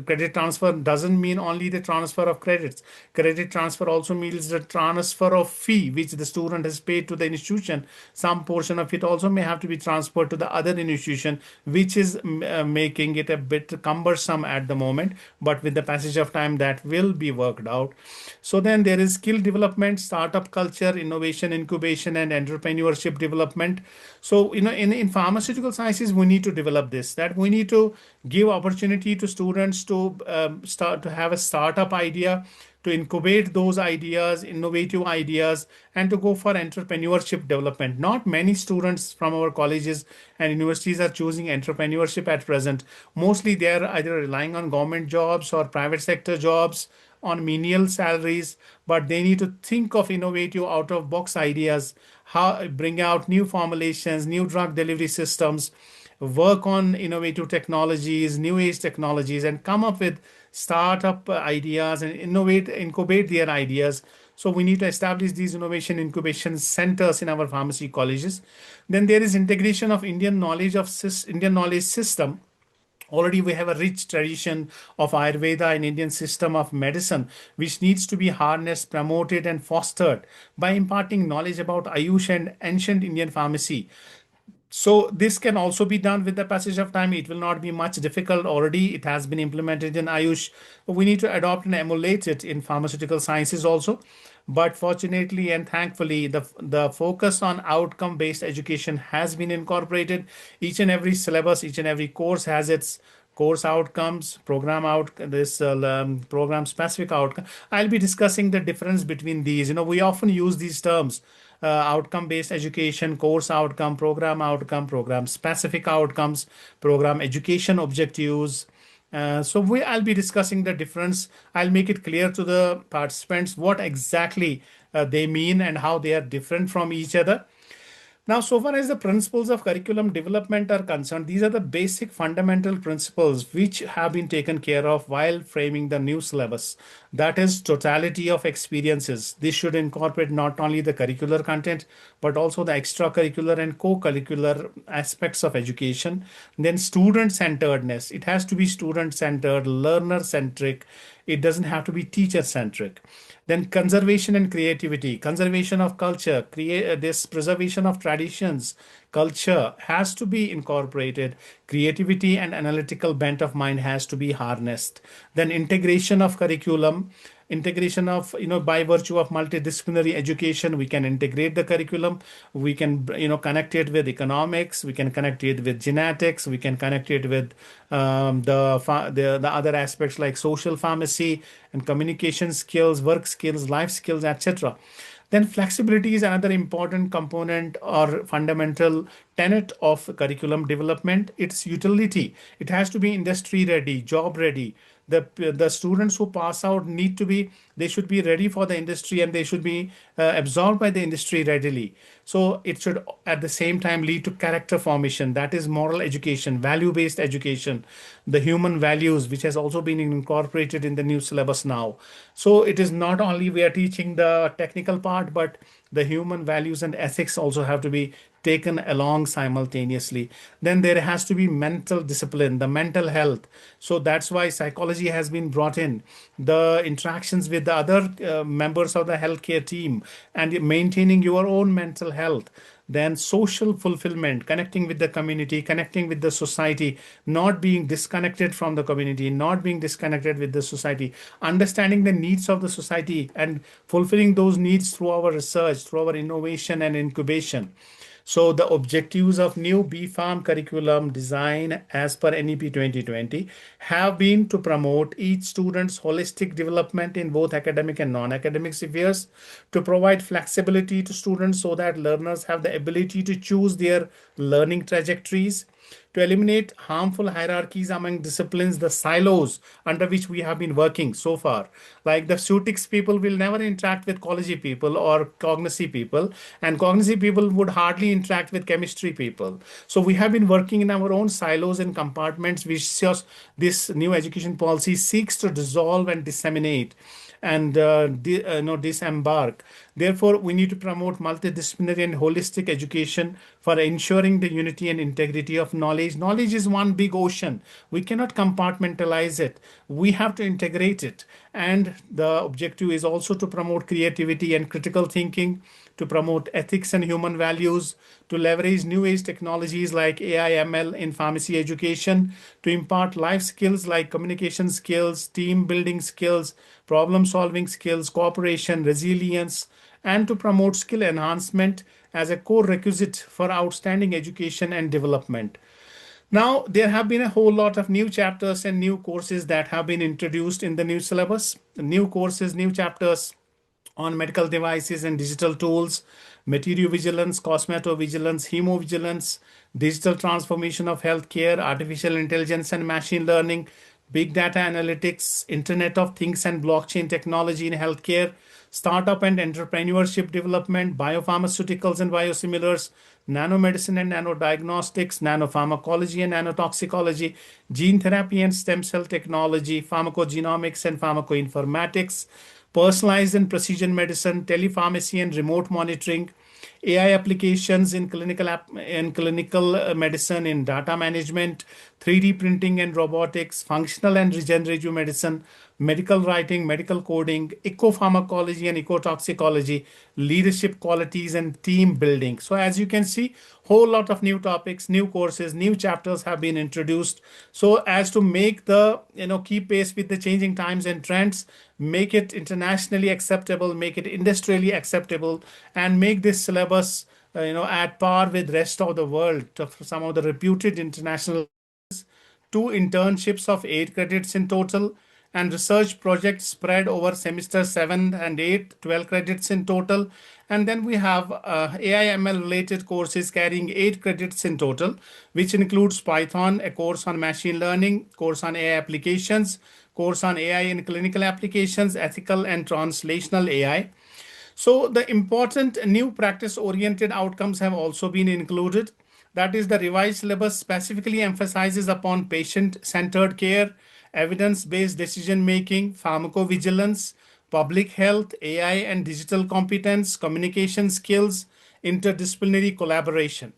credit transfer doesn't mean only the transfer of credits. Credit transfer also means the transfer of fee which the student has paid to the institution. Some portion of it also may have to be transferred to the other institution, which is making it a bit cumbersome at the moment. But with the passage of time, that will be worked out. So then there is skill development, startup culture, innovation, incubation, and entrepreneurship development. So in pharmaceutical sciences, we need to develop this. That we need to give opportunity to students to start to have a startup idea, to incubate those ideas, innovative ideas, and to go for entrepreneurship development. Not many students from our colleges and universities are choosing entrepreneurship at present. Mostly they are either relying on government jobs or private sector jobs on menial salaries, but they need to think of innovative out of box ideas, how bring out new formulations, new drug delivery systems, work on innovative technologies, new age technologies, and come up with startup ideas and incubate their ideas. So we need to establish these innovation incubation centers in our pharmacy colleges. Then there is integration of Indian knowledge system. Already we have a rich tradition of Ayurveda and Indian system of medicine, which needs to be harnessed, promoted, and fostered by imparting knowledge about Ayush and ancient Indian pharmacy. So this can also be done with the passage of time. It will not be much difficult. Already it has been implemented in Ayush. We need to adopt and emulate it in pharmaceutical sciences also. But fortunately and thankfully, the focus on outcome-based education has been incorporated. Each and every syllabus, each and every course has its course outcomes, program specific outcome. I'll be discussing the difference between these. We often use these terms, outcome based education, course outcome, program specific outcomes, program education objectives, I'll be discussing the difference. I'll make it clear to the participants what exactly they mean and how they are different from each other. Now, so far as the principles of curriculum development are concerned, these are the basic fundamental principles which have been taken care of while framing the new syllabus. That is totality of experiences. This should incorporate not only the curricular content, but also the extracurricular and co-curricular aspects of education. Then student-centeredness. It has to be student-centered, learner-centric. It doesn't have to be teacher-centric. Then conservation and creativity, conservation of culture, create this preservation of traditions, culture has to be incorporated. Creativity and analytical bent of mind has to be harnessed. Then integration of curriculum, integration of, by virtue of multidisciplinary education, we can integrate the curriculum. We can, connect it with economics. We can connect it with genetics. We can connect it with the other aspects like social pharmacy and communication skills, work skills, life skills, etc. Then flexibility is another important component or fundamental tenet of curriculum development. Its utility. It has to be industry ready, job ready. The students who pass out need to be, they should be ready for the industry, and they should be absorbed by the industry readily. So it should at the same time lead to character formation, that is moral education, value based education, the human values, which has also been incorporated in the new syllabus now. So it is not only we are teaching the technical part, but the human values and ethics also have to be taken along simultaneously. Then there has to be mental discipline, the mental health. So that's why psychology has been brought in, the interactions with the other members of the healthcare team, and maintaining your own mental health. Then social fulfillment, connecting with the community, connecting with the society, not being disconnected from the community, not being disconnected with the society, understanding the needs of the society and fulfilling those needs through our research, through our innovation and incubation. So the objectives of new B.Pharm curriculum design as per NEP 2020 have been to promote each student's holistic development in both academic and non-academic spheres, to provide flexibility to students so that learners have the ability to choose their learning trajectories, to eliminate harmful hierarchies among disciplines, the silos under which we have been working so far. Like the Sutics people will never interact with ecology people or cognitive people, and cognitive people would hardly interact with chemistry people. So we have been working in our own silos and compartments, which this new education policy seeks to dissolve and disseminate and disembark. Therefore, we need to promote multidisciplinary and holistic education for ensuring the unity and integrity of knowledge. Knowledge is one big ocean. We cannot compartmentalize it. We have to integrate it. And the objective is also to promote creativity and critical thinking, to promote ethics and human values, to leverage new age technologies like AI, ML in pharmacy education, to impart life skills like communication skills, team building skills, problem solving skills, cooperation, resilience, and to promote skill enhancement as a core requisite for outstanding education and development. Now, there have been a whole lot of new chapters and new courses that have been introduced in the new syllabus. New courses, new chapters on medical devices and digital tools, material vigilance, cosmetovigilance, hemovigilance, digital transformation of healthcare, artificial intelligence and machine learning, big data analytics, Internet of Things and blockchain technology in healthcare, startup and entrepreneurship development, biopharmaceuticals and biosimilars, nanomedicine and nanodiagnostics, nanopharmacology and nanotoxicology, gene therapy and stem cell technology, pharmacogenomics and pharmacoinformatics, personalized and precision medicine, telepharmacy and remote monitoring, AI applications in clinical medicine, in data management, 3D printing and robotics, functional and regenerative medicine, medical writing, medical coding, ecopharmacology and ecotoxicology, leadership qualities and team building. So as you can see, whole lot of new topics, new courses, new chapters have been introduced, so as to make the keep pace with the changing times and trends, make it internationally acceptable, make it industrially acceptable, and make this syllabus at par with rest of the world, some of the reputed international. Two internships of 8 credits in total, and research projects spread over semester 7 and 8, 12 credits in total. And then we have AI ML related courses carrying 8 credits in total, which includes Python, a course on machine learning, course on AI applications, course on AI in clinical applications, ethical and translational AI. So the important new practice-oriented outcomes have also been included. That is, the revised syllabus specifically emphasizes upon patient-centered care, evidence-based decision-making, pharmacovigilance, public health, AI and digital competence, communication skills, interdisciplinary collaboration.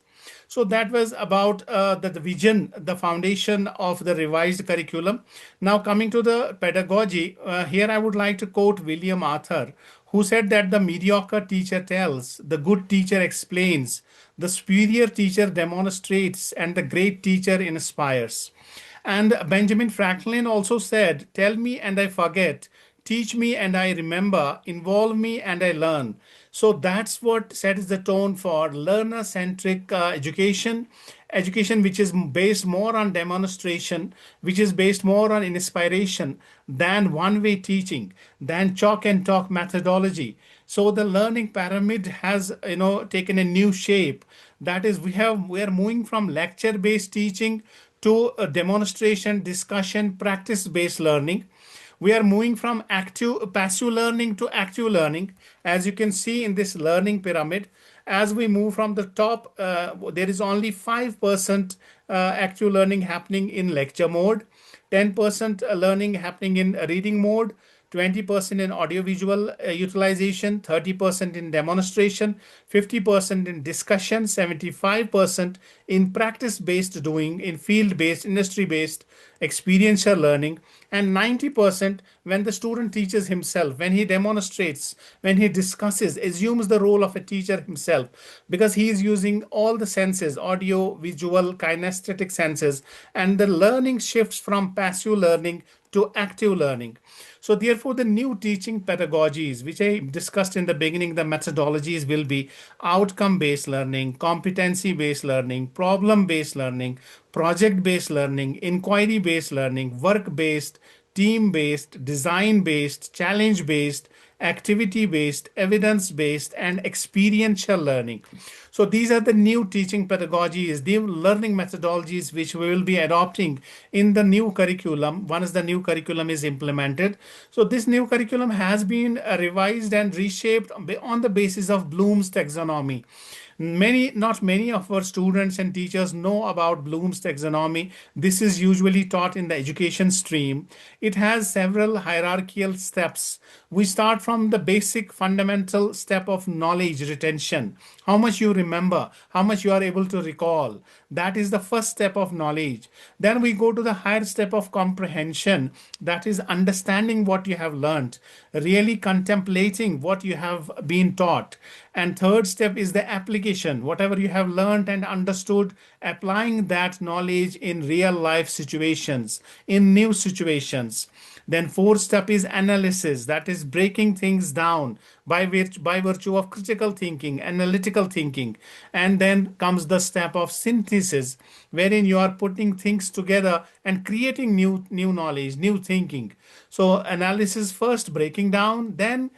So that was about the vision, the foundation of the revised curriculum. Now, coming to the pedagogy, here I would like to quote William Arthur, who said that the mediocre teacher tells, the good teacher explains, the superior teacher demonstrates, and the great teacher inspires. And Benjamin Franklin also said, tell me and I forget, teach me and I remember, involve me and I learn. So that's what sets the tone for learner centric education, education which is based more on demonstration, which is based more on inspiration than one way teaching, than chalk and talk methodology. So the learning pyramid has taken a new shape. That is, we are moving from lecture based teaching to a demonstration, discussion, practice based learning. We are moving from passive learning to active learning. As you can see in this learning pyramid, as we move from the top, there is only 5% active learning happening in lecture mode, 10% learning happening in reading mode, 20% in audiovisual utilization, 30% in demonstration, 50% in discussion, 75% in practice based doing, in field based, industry based, experiential learning, and 90% when the student teaches himself, when he demonstrates, when he discusses, assumes the role of a teacher himself, because he is using all the senses, audio, visual, kinesthetic senses, and the learning shifts from passive learning to active learning. So therefore, the new teaching pedagogies, which I discussed in the beginning, the methodologies will be outcome-based learning, competency-based learning, problem-based learning, project-based learning, inquiry-based learning, work-based, team-based, design-based, challenge-based, activity-based, evidence-based, and experiential learning. So these are the new teaching pedagogies, the learning methodologies which we will be adopting in the new curriculum once the new curriculum is implemented. So this new curriculum has been revised and reshaped on the basis of Bloom's taxonomy. Not many of our students and teachers know about Bloom's taxonomy. This is usually taught in the education stream. It has several hierarchical steps. We start from the basic fundamental step of knowledge retention. How much you remember, how much you are able to recall. That is the first step of knowledge. Then we go to the higher step of comprehension. That is understanding what you have learned, really contemplating what you have been taught. And third step is the application, whatever you have learned and understood, applying that knowledge in real life situations, in new situations. Then fourth step is analysis, that is breaking things down by virtue of critical thinking, analytical thinking. And then comes the step of synthesis, wherein you are putting things together and creating new knowledge, new thinking. So analysis first, breaking down, then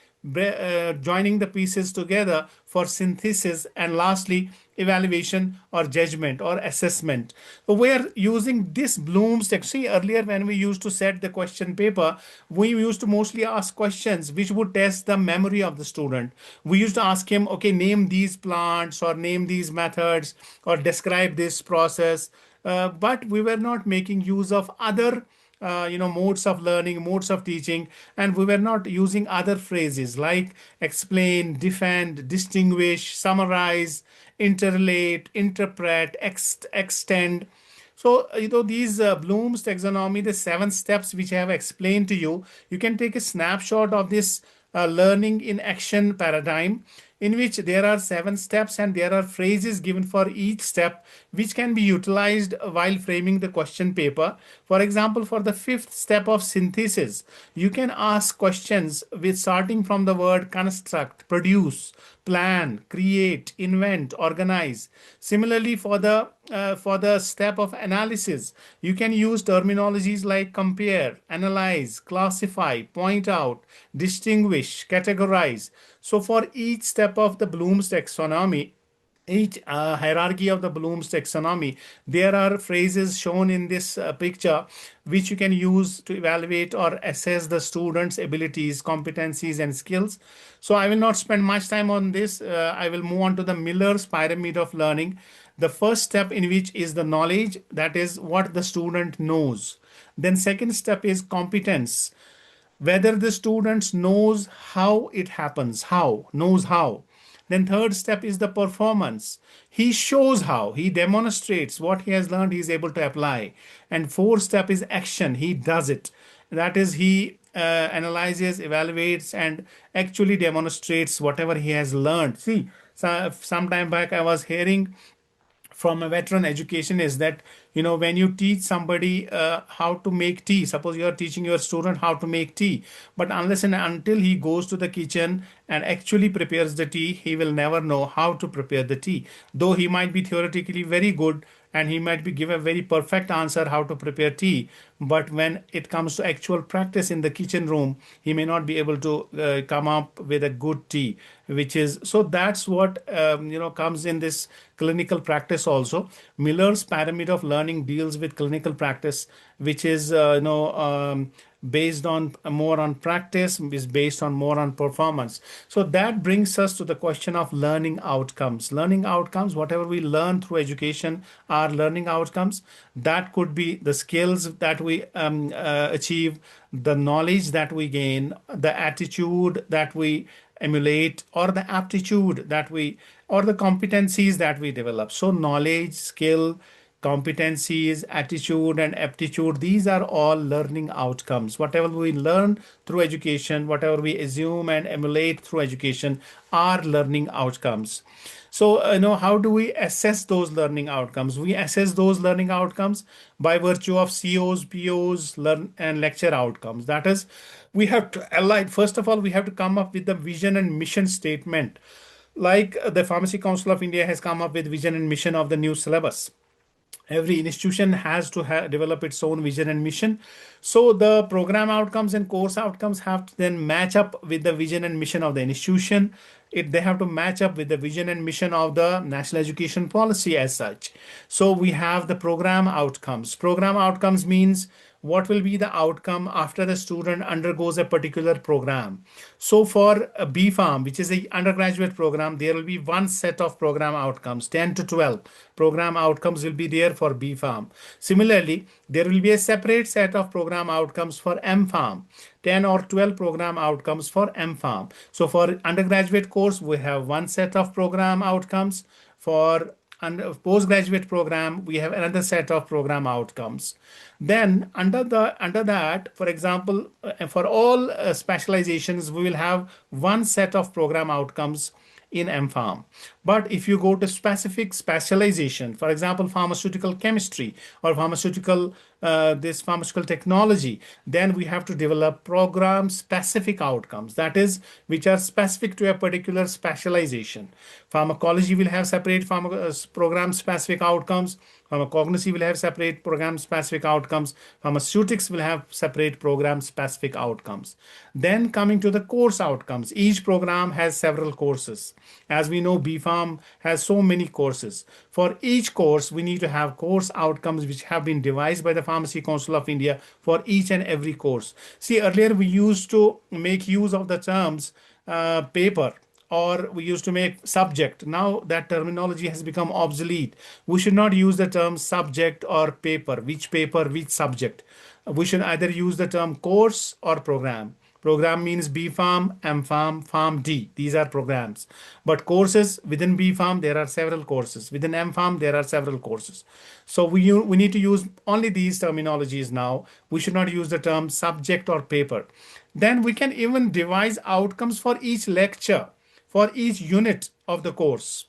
joining the pieces together for synthesis, and lastly evaluation or judgment or assessment. So we are using this Bloom's text. See, earlier when we used to set the question paper, we used to mostly ask questions which would test the memory of the student. We used to ask him, okay, name these plants or name these methods or describe this process, but we were not making use of other modes of learning, modes of teaching, and we were not using other phrases like explain, defend, distinguish, summarize, interrelate, interpret, extend. So, these Bloom's taxonomy, the 7 steps which I have explained to you, you can take a snapshot of this learning in action paradigm, in which there are 7 steps and there are phrases given for each step which can be utilized while framing the question paper. For example, for the 5th step of synthesis, you can ask questions with starting from the word construct, produce, plan, create, invent, organize. Similarly, for the for the step of analysis, you can use terminologies like compare, analyze, classify, point out, distinguish, categorize. So for each step of the Bloom's taxonomy, each hierarchy of the Bloom's taxonomy, there are phrases shown in this picture which you can use to evaluate or assess the students' abilities, competencies, and skills. So I will not spend much time on this. I will move on to the Miller's pyramid of learning. The first step in which is the knowledge, that is what the student knows. Then second step is competence, whether the students knows how it happens, how knows how. Then third step is the performance, he shows how, he demonstrates what he has learned, he is able to apply. And fourth step is action, he does it, that is he analyzes, evaluates, and actually demonstrates whatever he has learned. See, some time back I was hearing from a veteran education is that, when you teach somebody how to make tea, suppose you are teaching your student how to make tea, but unless and until he goes to the kitchen and actually prepares the tea, he will never know how to prepare the tea, though he might be theoretically very good and he might be give a very perfect answer how to prepare tea, but when it comes to actual practice in the kitchen room, he may not be able to come up with a good tea, which is so that's what comes in this clinical practice also. Miller's pyramid of learning deals with clinical practice, which is based on more on practice, is based on more on performance. So that brings us to the question of learning outcomes. Learning outcomes, whatever we learn through education are learning outcomes. That could be the skills that we achieve, the knowledge that we gain, the attitude that we emulate, or the aptitude that we, or the competencies that we develop. So knowledge, skill, competencies, attitude, and aptitude, these are all learning outcomes. Whatever we learn through education, whatever we assume and emulate through education are learning outcomes. So, how do we assess those learning outcomes? We assess those learning outcomes by virtue of COs, POs, learn and lecture outcomes. That is, we have to align, first of all, we have to come up with the vision and mission statement. Like the Pharmacy Council of India has come up with vision and mission of the new syllabus. Every institution has to develop its own vision and mission. So the program outcomes and course outcomes have to then match up with the vision and mission of the institution. They have to match up with the vision and mission of the national education policy as such. So we have the program outcomes. Program outcomes means what will be the outcome after the student undergoes a particular program. So for a B.Pharm, which is a undergraduate program, there will be one set of program outcomes, 10 to 12 program outcomes will be there for B.Pharm. Similarly, there will be a separate set of program outcomes for M.Pharm, 10 or 12 program outcomes for M.Pharm. So for undergraduate course, we have one set of program outcomes. For postgraduate program, we have another set of program outcomes. Then under that, for example, for all specializations, we will have one set of program outcomes in M.Pharm. But if you go to specific specialization, for example, pharmaceutical chemistry or pharmaceutical technology, then we have to develop program specific outcomes, that is, which are specific to a particular specialization. Pharmacology will have separate program specific outcomes. Pharmacognosy will have separate program specific outcomes. Pharmaceutics will have separate program specific outcomes. Then coming to the course outcomes, each program has several courses. As we know, B.Pharm has so many courses. For each course, we need to have course outcomes which have been devised by the Pharmacy Council of India for each and every course. See, earlier we used to make use of the terms paper, or we used to make subject. Now that terminology has become obsolete. We should not use the term subject or paper, which subject. We should either use the term course or program. Program means B.Pharm, M.Pharm, Pharm D. These are programs. But courses, within B.Pharm, there are several courses. Within M.Pharm, there are several courses. So we need to use only these terminologies now. We should not use the term subject or paper. Then we can even devise outcomes for each lecture, for each unit of the course.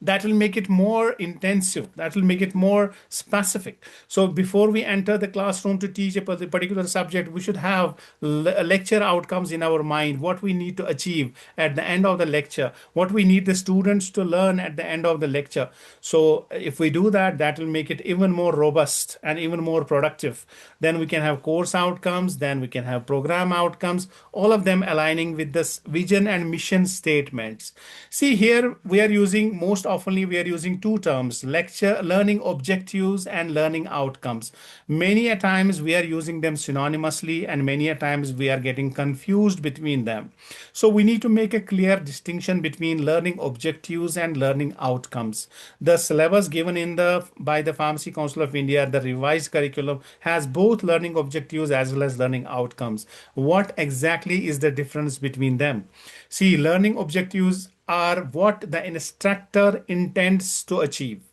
That will make it more intensive. That will make it more specific. So before we enter the classroom to teach a particular subject, we should have lecture outcomes in our mind, what we need to achieve at the end of the lecture, what we need the students to learn at the end of the lecture. So if we do that, that will make it even more robust and even more productive. Then we can have course outcomes, then we can have program outcomes, all of them aligning with this vision and mission statements. See, here we are using, most oftenly we are using two terms: lecture learning objectives and learning outcomes. Many a times we are using them synonymously, and many a times we are getting confused between them. So we need to make a clear distinction between learning objectives and learning outcomes. The syllabus given in the by the Pharmacy Council of India, the revised curriculum, has both learning objectives as well as learning outcomes. What exactly is the difference between them? See, learning objectives are what the instructor intends to achieve,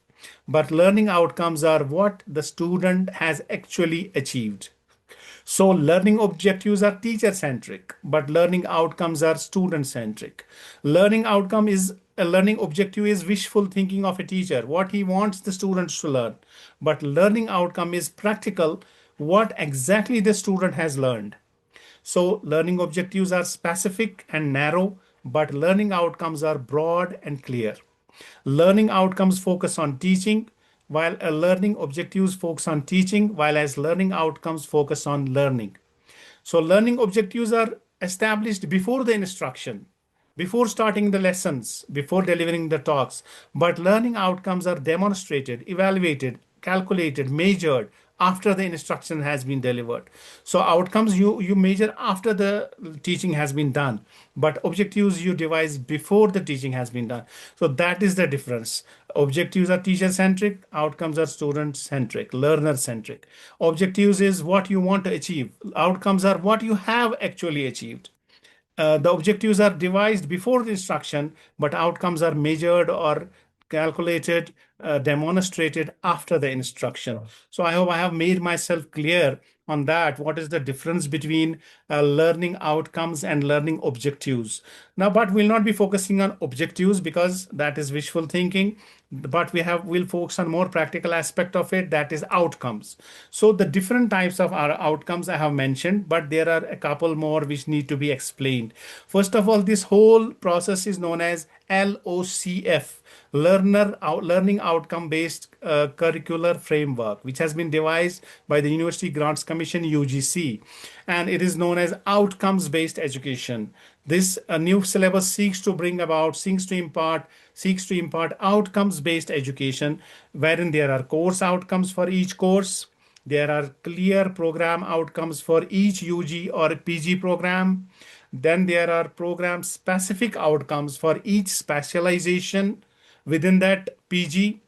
but learning outcomes are what the student has actually achieved. So learning objectives are teacher centric, but learning outcomes are student centric. Learning objective is wishful thinking of a teacher, what he wants the students to learn. But learning outcome is practical, what exactly the student has learned. So learning objectives are specific and narrow, but learning outcomes are broad and clear. Learning outcomes focus on teaching, while learning objectives focus on teaching, while as learning outcomes focus on learning. So learning objectives are established before the instruction, before starting the lessons, before delivering the talks. But learning outcomes are demonstrated, evaluated, calculated, measured after the instruction has been delivered. So outcomes you measure after the teaching has been done, but objectives you devise before the teaching has been done. So that is the difference. Objectives are teacher centric, outcomes are student centric, learner centric. Objectives is what you want to achieve, outcomes are what you have actually achieved. The objectives are devised before the instruction, but outcomes are measured or calculated, demonstrated after the instruction. So I hope I have made myself clear on that. What is the difference between learning outcomes and learning objectives? Now, but we'll not be focusing on objectives because that is wishful thinking. But we'll focus on more practical aspect of it, that is outcomes. So the different types of our outcomes I have mentioned, but there are a couple more which need to be explained. First of all, this whole process is known as LOCF, learning outcome based curricular framework, which has been devised by the University Grants Commission, UGC, and it is known as outcomes based education. This new syllabus seeks to impart outcomes based education, wherein there are course outcomes for each course. There are clear program outcomes for each UG or PG program. Then there are program specific outcomes for each specialization within that PG.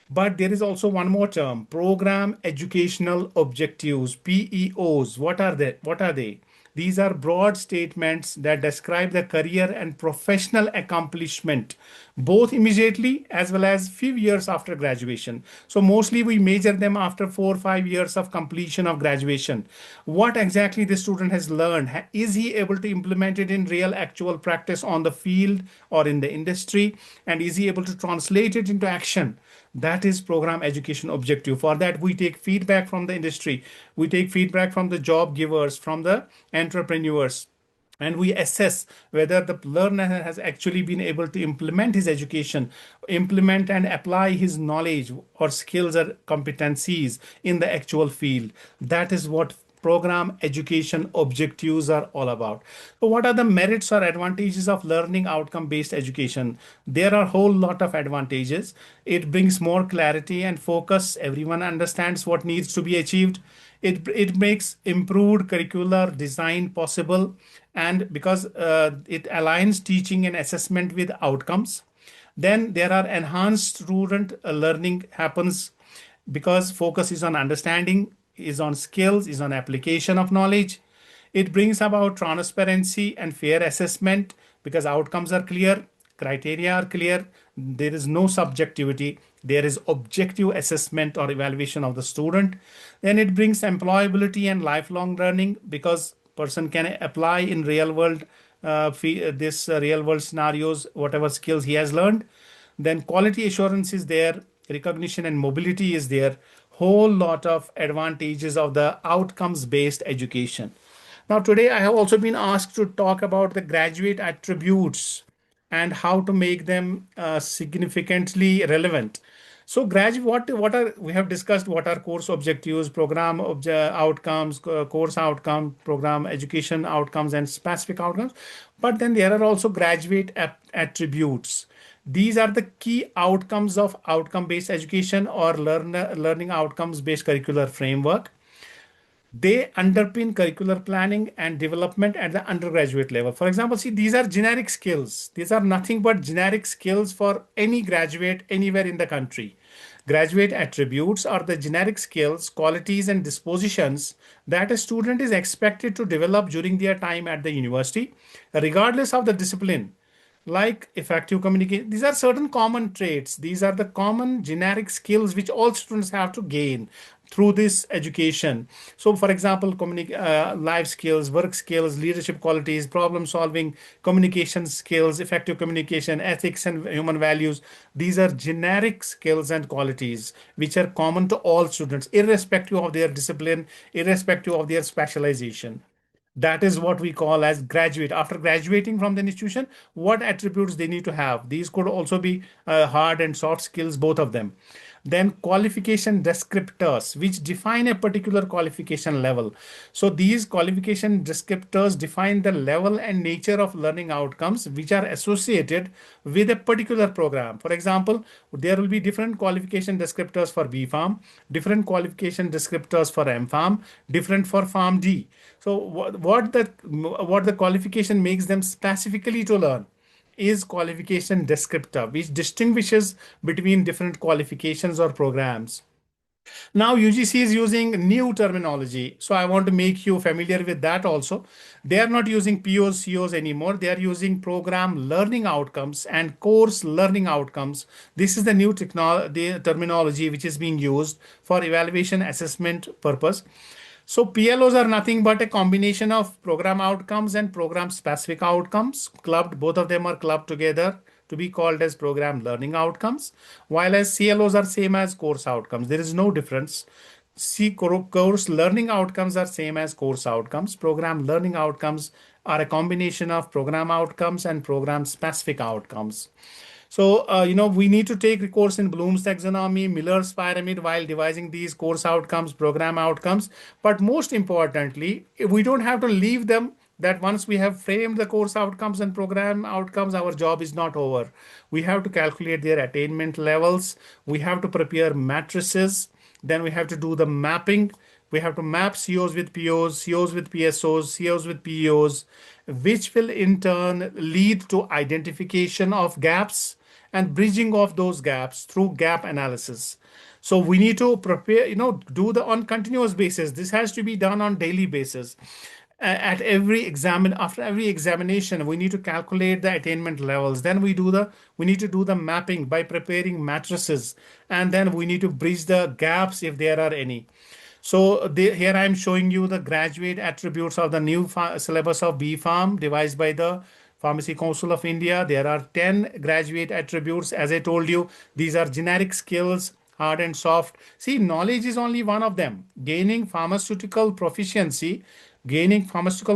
But there is also one more term, program educational objectives, PEOs. What are they? These are broad statements that describe the career and professional accomplishment, both immediately as well as few years after graduation. So mostly we measure them after 4 or 5 years of completion of graduation. What exactly the student has learned? Is he able to implement it in real actual practice on the field or in the industry? And is he able to translate it into action? That is program education objective. For that, we take feedback from the industry. We take feedback from the job givers, from the entrepreneurs, and we assess whether the learner has actually been able to implement his education, implement and apply his knowledge or skills or competencies in the actual field. That is what program education objectives are all about. So what are the merits or advantages of learning outcome based education? There are a whole lot of advantages. It brings more clarity and focus. Everyone understands what needs to be achieved. It makes improved curricular design possible, and because it aligns teaching and assessment with outcomes. Then there are enhanced student learning happens because focus is on understanding, is on skills, is on application of knowledge. It brings about transparency and fair assessment because outcomes are clear, criteria are clear, there is no subjectivity, there is objective assessment or evaluation of the student. Then it brings employability and lifelong learning because person can apply in real world real world scenarios whatever skills he has learned. Then quality assurance is there, recognition and mobility is there, whole lot of advantages of the outcomes based education. Now, today I have also been asked to talk about the graduate attributes and how to make them significantly relevant. So, graduate, what are we have discussed? What are course objectives, outcomes, course outcome, program education outcomes, and specific outcomes. But then there are also graduate attributes. These are the key outcomes of outcome-based education or learning outcomes-based curricular framework. They underpin curricular planning and development at the undergraduate level. For example, see, these are generic skills. These are nothing but generic skills for any graduate anywhere in the country. Graduate attributes are the generic skills, qualities, and dispositions that a student is expected to develop during their time at the university, regardless of the discipline, like effective communication. These are certain common traits. These are the common generic skills which all students have to gain through this education. So, for example, life skills, work skills, leadership qualities, problem solving, communication skills, effective communication, ethics, and human values. These are generic skills and qualities which are common to all students, irrespective of their discipline, irrespective of their specialization. That is what we call as graduate. After graduating from the institution, what attributes they need to have? These could also be hard and soft skills, both of them. Then qualification descriptors, which define a particular qualification level. So these qualification descriptors define the level and nature of learning outcomes which are associated with a particular program. For example, there will be different qualification descriptors for B.Pharm, different qualification descriptors for M.Pharm, different for Pharm D. So what the qualification makes them specifically to learn is qualification descriptor, which distinguishes between different qualifications or programs. Now UGC is using new terminology, so I want to make you familiar with that also. They are not using POs, COs anymore. They are using program learning outcomes and course learning outcomes. This is the new the terminology which is being used for evaluation assessment purpose. So PLOs are nothing but a combination of program outcomes and program specific outcomes. Both of them are clubbed together to be called as program learning outcomes, while as CLOs are same as course outcomes. There is no difference. Course learning outcomes are same as course outcomes. Program learning outcomes are a combination of program outcomes and program specific outcomes. So, we need to take the course in Bloom's taxonomy, Miller's pyramid while devising these course outcomes, program outcomes. But most importantly, we don't have to leave them that once we have framed the course outcomes and program outcomes, our job is not over. We have to calculate their attainment levels. We have to prepare matrices. Then we have to do the mapping. We have to map COs with POs, COs with PSOs, COs with PEOs, which will in turn lead to identification of gaps and bridging of those gaps through gap analysis. So we need to prepare, do the on continuous basis. This has to be done on daily basis. At after every examination, we need to calculate the attainment levels. Then we need to do the mapping by preparing matrices, and then we need to bridge the gaps if there are any. So here I am showing you the graduate attributes of the new syllabus of B.Pharm devised by the Pharmacy Council of India. There are 10 graduate attributes. As I told you, these are generic skills, hard and soft. See, knowledge is only one of them. Gaining pharmaceutical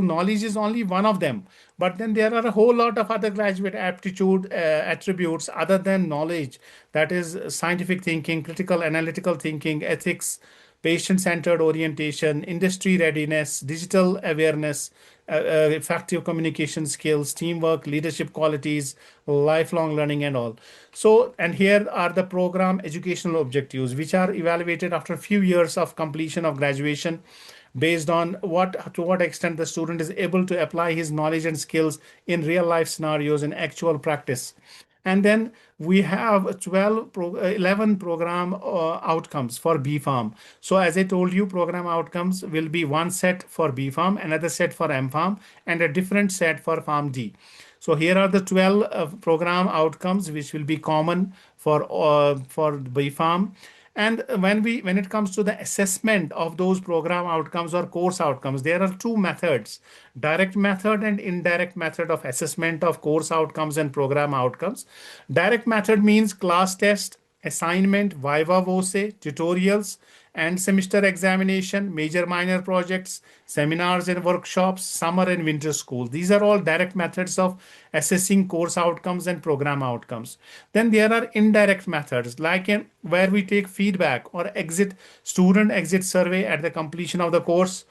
knowledge is only one of them. But then there are a whole lot of other graduate aptitude attributes other than knowledge. That is scientific thinking, critical analytical thinking, ethics, patient-centered orientation, industry readiness, digital awareness, effective communication skills, teamwork, leadership qualities, lifelong learning, and all. So, and here are the program educational objectives, which are evaluated after a few years of completion of graduation, based on to what extent the student is able to apply his knowledge and skills in real life scenarios in actual practice. And then we have 11 program outcomes for B.Pharm. So as I told you, program outcomes will be one set for B.Pharm, another set for M.Pharm, and a different set for Pharm D. So here are the 12 program outcomes which will be common for B.Pharm. And when it comes to the assessment of those program outcomes or course outcomes, there are two methods: direct method and indirect method of assessment of course outcomes and program outcomes. Direct method means class test, assignment, viva voce, tutorials, and semester examination, major minor projects, seminars and workshops, summer and winter school. These are all direct methods of assessing course outcomes and program outcomes. Then there are indirect methods, like where we take feedback or student exit survey at the completion of the course,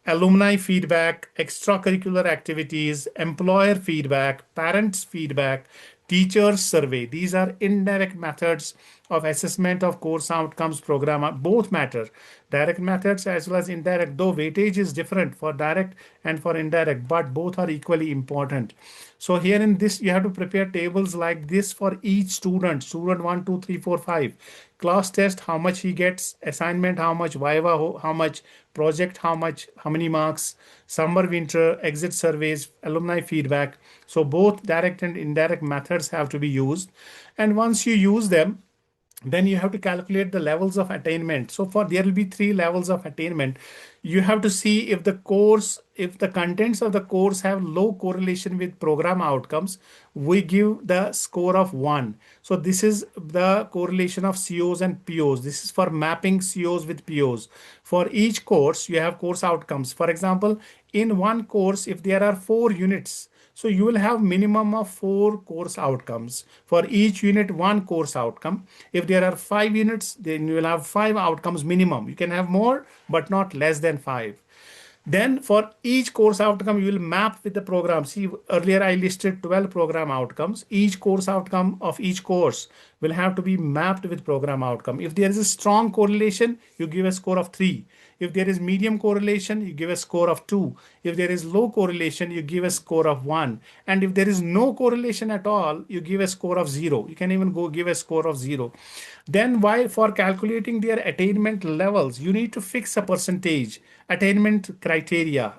alumni feedback, extracurricular activities, employer feedback, parents feedback, teachers survey. These are indirect methods of assessment of course outcomes program. Both matter, direct methods as well as indirect, though weightage is different for direct and for indirect, but both are equally important. So here in this, you have to prepare tables like this for each student: student 1, 2, 3, 4, 5. Class test, how much he gets; assignment, how much; viva, how much; project, how much, how many marks; summer, winter, exit surveys, alumni feedback. So both direct and indirect methods have to be used. And once you use them, then you have to calculate the levels of attainment. So for there will be three levels of attainment. You have to see if if the contents of the course have low correlation with program outcomes, we give the score of 1. So this is the correlation of COs and POs. This is for mapping COs with POs. For each course, you have course outcomes. For example, in one course, if there are 4 units, so you will have minimum of 4 course outcomes. For each unit, 1 course outcome. If there are 5 units, then you will have 5 outcomes minimum. You can have more, but not less than 5. Then for each course outcome, you will map with the program. See, earlier I listed 12 program outcomes. Each course outcome of each course will have to be mapped with program outcome. If there is a strong correlation, you give a score of 3. If there is medium correlation, you give a score of 2. If there is low correlation, you give a score of 1. And if there is no correlation at all, you give a score of 0. You can even go give a score of 0. Then while for calculating their attainment levels, you need to fix a percentage attainment criteria.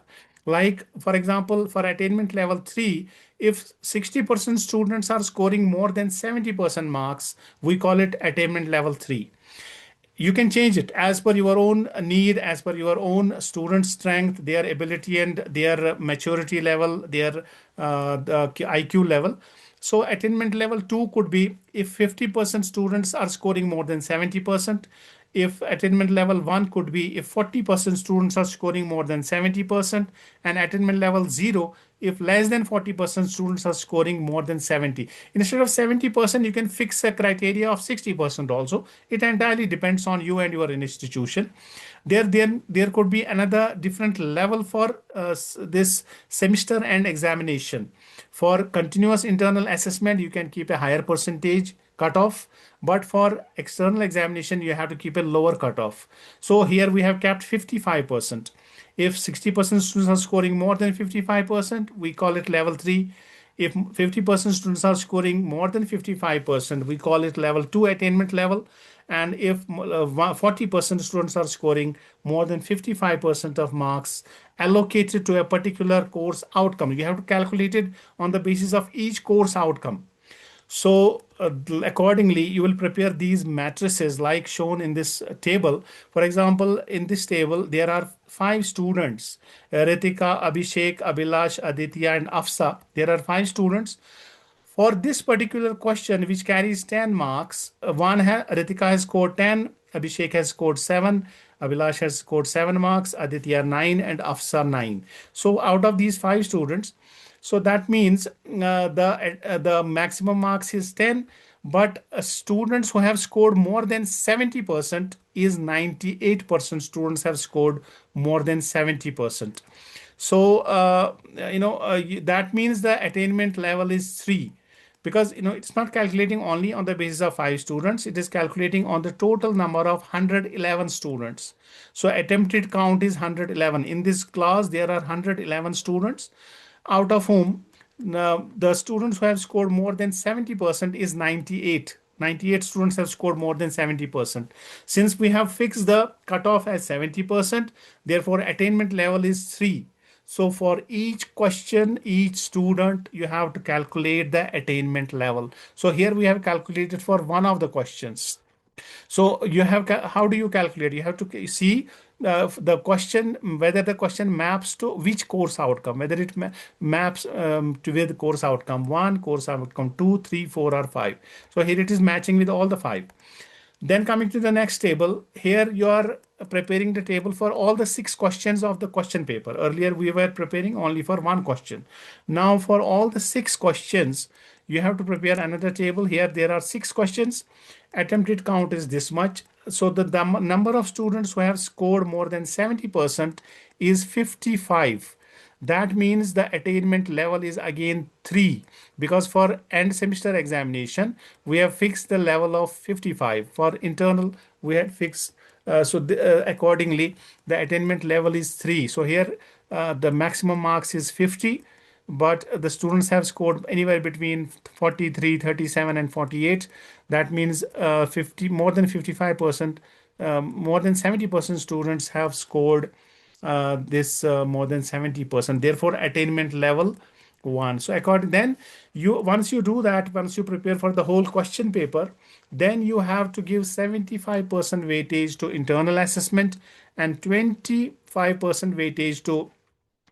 Like, for example, for attainment level 3, if 60% students are scoring more than 70% marks, we call it attainment level 3. You can change it as per your own need, as per your own student strength, their ability and their maturity level, their the IQ level. So attainment level 2 could be if 50% students are scoring more than 70%. If attainment level 1 could be if 40% students are scoring more than 70%, and attainment level 0 if less than 40% students are scoring more than 70. Instead of 70%, you can fix a criteria of 60% also. It entirely depends on you and your institution. There could be another different level for this semester and examination. For continuous internal assessment, you can keep a higher percentage cutoff, but for external examination, you have to keep a lower cutoff. So here we have kept 55%. If 60% students are scoring more than 55%, we call it level 3. If 50% students are scoring more than 55%, we call it level 2 attainment level. And if 40% students are scoring more than 55% of marks allocated to a particular course outcome, you have to calculate it on the basis of each course outcome. So accordingly, you will prepare these matrices like shown in this table. For example, in this table, there are 5 students: Ritika, Abhishek, Abhilash, Aditya, and Afsa. There are 5 students. For this particular question, which carries 10 marks, Ritika has scored 10, Abhishek has scored 7, Abhilash has scored 7 marks, Aditya 9, and Afsa 9. So out of these 5 students, so that means the maximum marks is 10, but students who have scored more than 70% is 98% students have scored more than 70%. So that means the attainment level is 3, because it's not calculating only on the basis of 5 students, it is calculating on the total number of 111 students. So attempted count is 111. In this class there are 111 students, out of whom the students who have scored more than 70% is 98. 98 students have scored more than 70%. Since we have fixed the cutoff as 70%, therefore attainment level is 3. So for each question, each student, you have to calculate the attainment level. So here we have calculated for one of the questions. So you have, how do you calculate? You have to see the question, whether the question maps to which course outcome, whether it maps to with course outcome 1, course outcome 2, 3, 4, or 5. So here it is matching with all the 5. Then coming to the next table, here you are preparing the table for all the 6 questions of the question paper. Earlier we were preparing only for 1 question. Now for all the 6 questions, you have to prepare another table. Here there are 6 questions. Attempted count is this much. So the number of students who have scored more than 70% is 55. That means the attainment level is again 3, because for end semester examination we have fixed the level of 55. For internal we had fixed, accordingly the attainment level is 3. So here the maximum marks is 50, but the students have scored anywhere between 43, 37, and 48. That means 50, more than 55%, more than 70% students have scored this more than 70%. Therefore, attainment level 1. So according, then you, once you do that, once you prepare for the whole question paper, then you have to give 75% weightage to internal assessment and 25% weightage to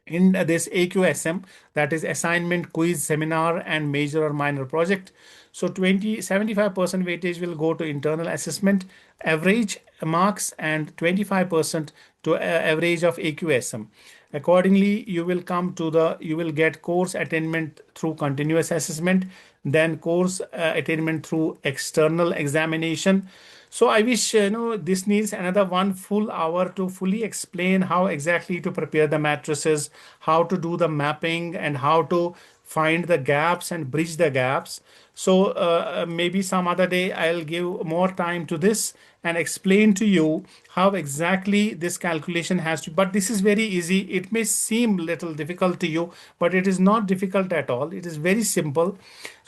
in this AQSM, that is assignment, quiz, seminar, and major or minor project. So 75% weightage will go to internal assessment average marks and 25% to average of AQSM. Accordingly, you will come to the, you will get course attainment through continuous assessment, then course attainment through external examination. So I wish this needs another 1 full hour to fully explain how exactly to prepare the matrices, how to do the mapping, and how to find the gaps and bridge the gaps. So maybe some other day I'll give more time to this and explain to you how exactly this calculation has to. But this is very easy. It may seem little difficult to you, but it is not difficult at all. It is very simple.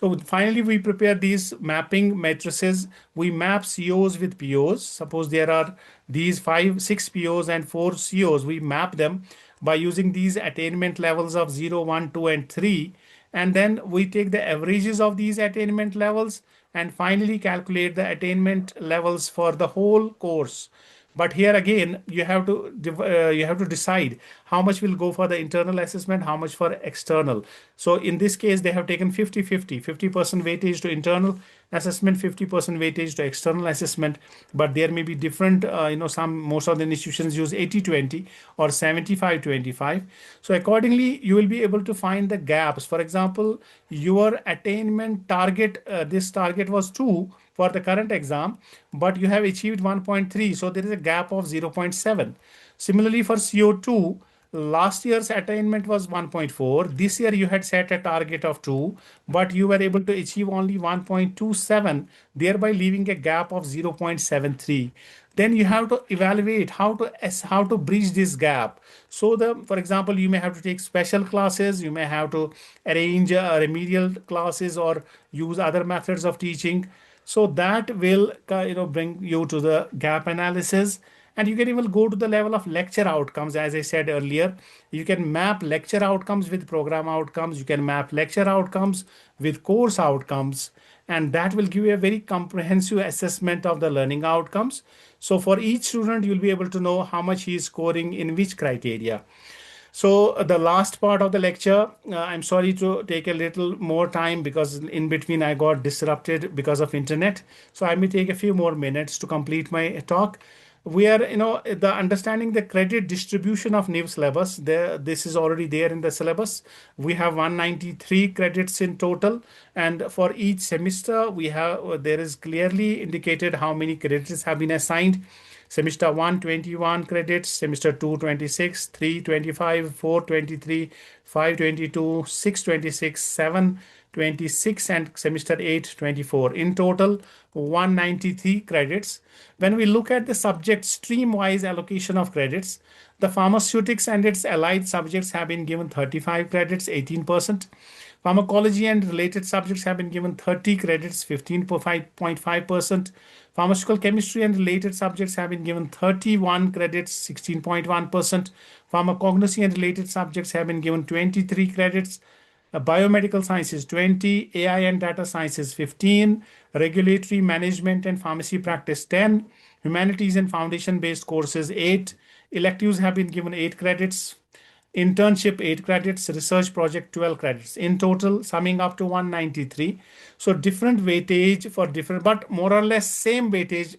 So finally, we prepare these mapping matrices. We map COs with POs. Suppose there are these 6 POs and 4 COs. We map them by using these attainment levels of 0, 1, 2, and 3. And then we take the averages of these attainment levels and finally calculate the attainment levels for the whole course. But here again, you have to decide how much will go for the internal assessment, how much for external. So in this case, they have taken 50-50, 50% weightage to internal assessment, 50% weightage to external assessment. But there may be different, most of the institutions use 80-20 or 75-25. So accordingly, you will be able to find the gaps. For example, your attainment target, this target was 2 for the current exam, but you have achieved 1.3. So there is a gap of 0.7. Similarly, for CO2, last year's attainment was 1.4. This year you had set a target of 2, but you were able to achieve only 1.27, thereby leaving a gap of 0.73. Then you have to evaluate how to bridge this gap. So for example, you may have to take special classes, you may have to arrange remedial classes or use other methods of teaching. So that will bring you to the gap analysis. And you can even go to the level of lecture outcomes. As I said earlier, you can map lecture outcomes with program outcomes. You can map lecture outcomes with course outcomes. And that will give you a very comprehensive assessment of the learning outcomes. So for each student, you'll be able to know how much he is scoring in which criteria. So the last part of the lecture, I'm sorry to take a little more time because in between I got disrupted because of internet. So I may take a few more minutes to complete my talk. We are, the understanding the credit distribution of NIV syllabus. This is already there in the syllabus. We have 193 credits in total, and for each semester there is clearly indicated how many credits have been assigned. Semester 1, 21 credits, semester 2, 26, 3, 25, 4, 23, 5, 22, 6, 26, 7, 26, and semester 8, 24. In total, 193 credits. When we look at the subject stream-wise allocation of credits, the pharmaceutics and its allied subjects have been given 35 credits, 18%. Pharmacology and related subjects have been given 30 credits, 15.5%. Pharmaceutical chemistry and related subjects have been given 31 credits, 16.1%. Pharmacognosy and related subjects have been given 23 credits, Biomedical sciences 20, AI and data sciences 15, regulatory management and pharmacy practice 10, humanities and foundation based courses 8, electives have been given 8 credits, internship 8 credits, research project 12 credits, in total summing up to 193. So different weightage for different, but more or less same weightage,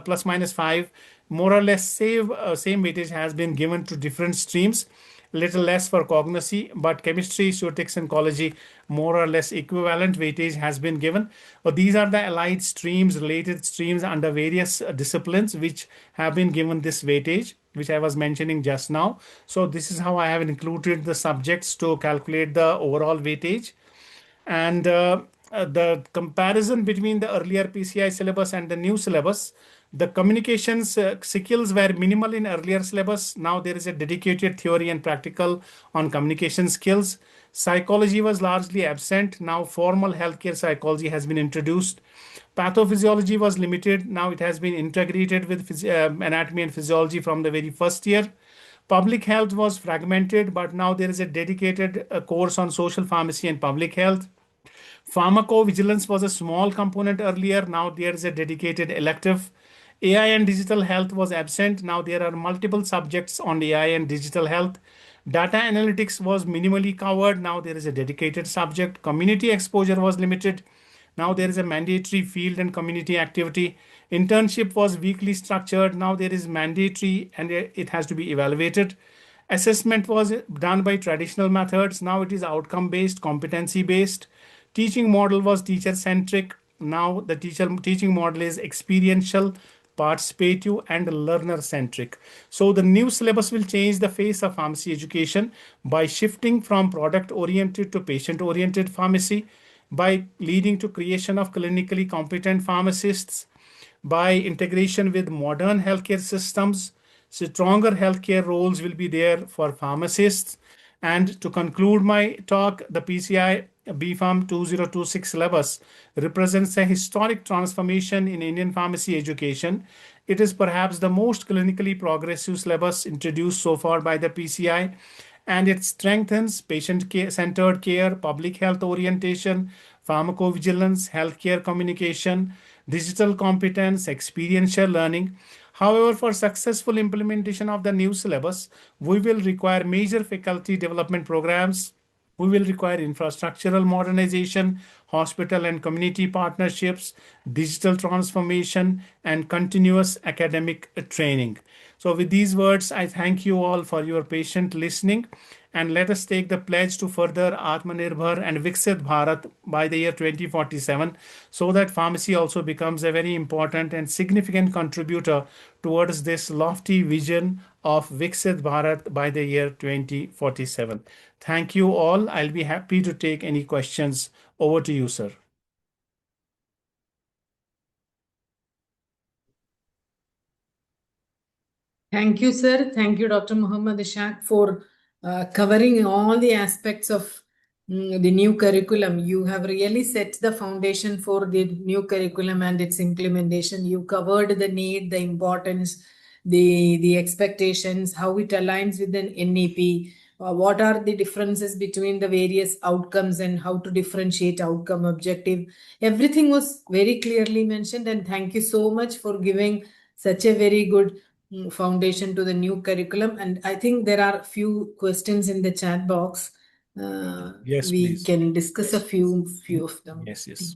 plus minus 5, more or less same weightage has been given to different streams, little less for cognosy, but chemistry, statistics, and ecology, more or less equivalent weightage has been given. These are the allied streams, related streams under various disciplines, which have been given this weightage, which I was mentioning just now. So this is how I have included the subjects to calculate the overall weightage. And the comparison between the earlier PCI syllabus and the new syllabus, the communications skills were minimal in earlier syllabus. Now there is a dedicated theory and practical on communication skills. Psychology was largely absent. Now formal healthcare psychology has been introduced. Pathophysiology was limited. Now it has been integrated with anatomy and physiology from the very first year. Public health was fragmented, but now there is a dedicated course on social pharmacy and public health. Pharmacovigilance was a small component earlier. Now there is a dedicated elective. AI and digital health was absent. Now there are multiple subjects on AI and digital health. Data analytics was minimally covered. Now there is a dedicated subject. Community exposure was limited. Now there is a mandatory field and community activity. Internship was weekly structured. Now there is mandatory and it has to be evaluated. Assessment was done by traditional methods. Now it is outcome based, competency based. Teaching model was teacher centric. Now the teaching model is experiential, participative, and learner centric. So the new syllabus will change the face of pharmacy education by shifting from product oriented to patient oriented pharmacy, by leading to creation of clinically competent pharmacists, by integration with modern healthcare systems. Stronger healthcare roles will be there for pharmacists. And to conclude my talk, the PCI B.Pharm 2026 syllabus represents a historic transformation in Indian pharmacy education. It is perhaps the most clinically progressive syllabus introduced so far by the PCI, and it strengthens patient-centered care, public health orientation, pharmacovigilance, healthcare communication, digital competence, experiential learning. However, for successful implementation of the new syllabus, we will require major faculty development programs. We will require infrastructural modernization, hospital and community partnerships, digital transformation, and continuous academic training. So, with these words, I thank you all for your patient listening, and let us take the pledge to further Atmanirbhar and Viksit Bharat by the year 2047, so that pharmacy also becomes a very important and significant contributor towards this lofty vision of Viksit Bharat by the year 2047. Thank you all. I'll be happy to take any questions. Over to you, sir. Thank you, sir. Thank you, Dr. Mohammad Ishaq, for covering all the aspects of the new curriculum. You have really set the foundation for the new curriculum and its implementation. You covered the need, the importance, the expectations, how it aligns with an NEP, what are the differences between the various outcomes and how to differentiate outcome objective. Everything was very clearly mentioned, and thank you so much for giving such a very good foundation to the new curriculum. And I think there are a few questions in the chat box. Yes, we please. can discuss a few of them. Yes, yes.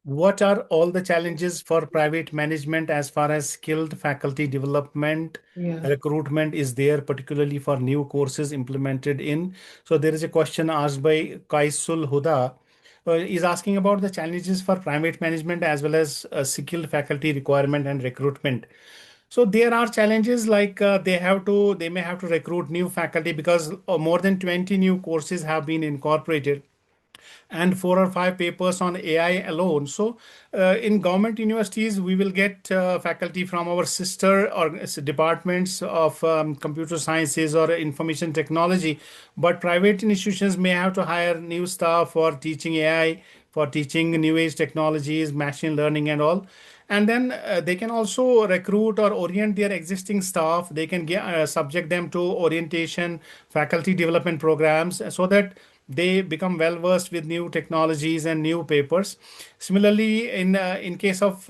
What are all the challenges for private management as far as skilled faculty development, recruitment is there, particularly for new courses implemented in? So there is a question asked by Kaisul Huda. Is asking about the challenges for private management as well as skilled faculty requirement and recruitment. So there are challenges like they may have to recruit new faculty because more than 20 new courses have been incorporated and 4 or 5 papers on AI alone. So, in government universities, we will get faculty from our sister or departments of computer sciences or information technology. But private institutions may have to hire new staff for teaching AI, for teaching new age technologies, machine learning, and all. And then they can also recruit or orient their existing staff. They can subject them to orientation, faculty development programs, so that they become well versed with new technologies and new papers. Similarly, in case of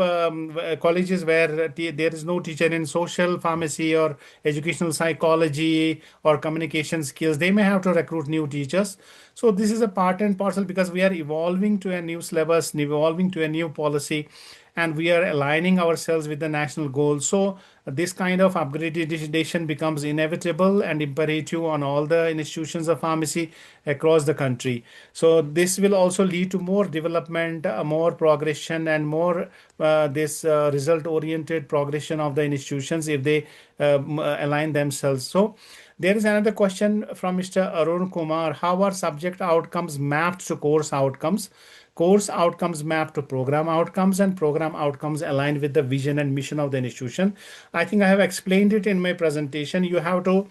colleges where there is no teacher in social pharmacy or educational psychology or communication skills, they may have to recruit new teachers. So this is a part and parcel, because we are evolving to a new syllabus, evolving to a new policy, and we are aligning ourselves with the national goals. So this kind of upgradation becomes inevitable and imperative on all the institutions of pharmacy across the country. So this will also lead to more development, more progression, and more this result oriented progression of the institutions if they align themselves. So there is another question from Mr. Arun Kumar. How are subject outcomes mapped to course outcomes? Course outcomes mapped to program outcomes, and program outcomes aligned with the vision and mission of the institution. I think I have explained it in my presentation. You have to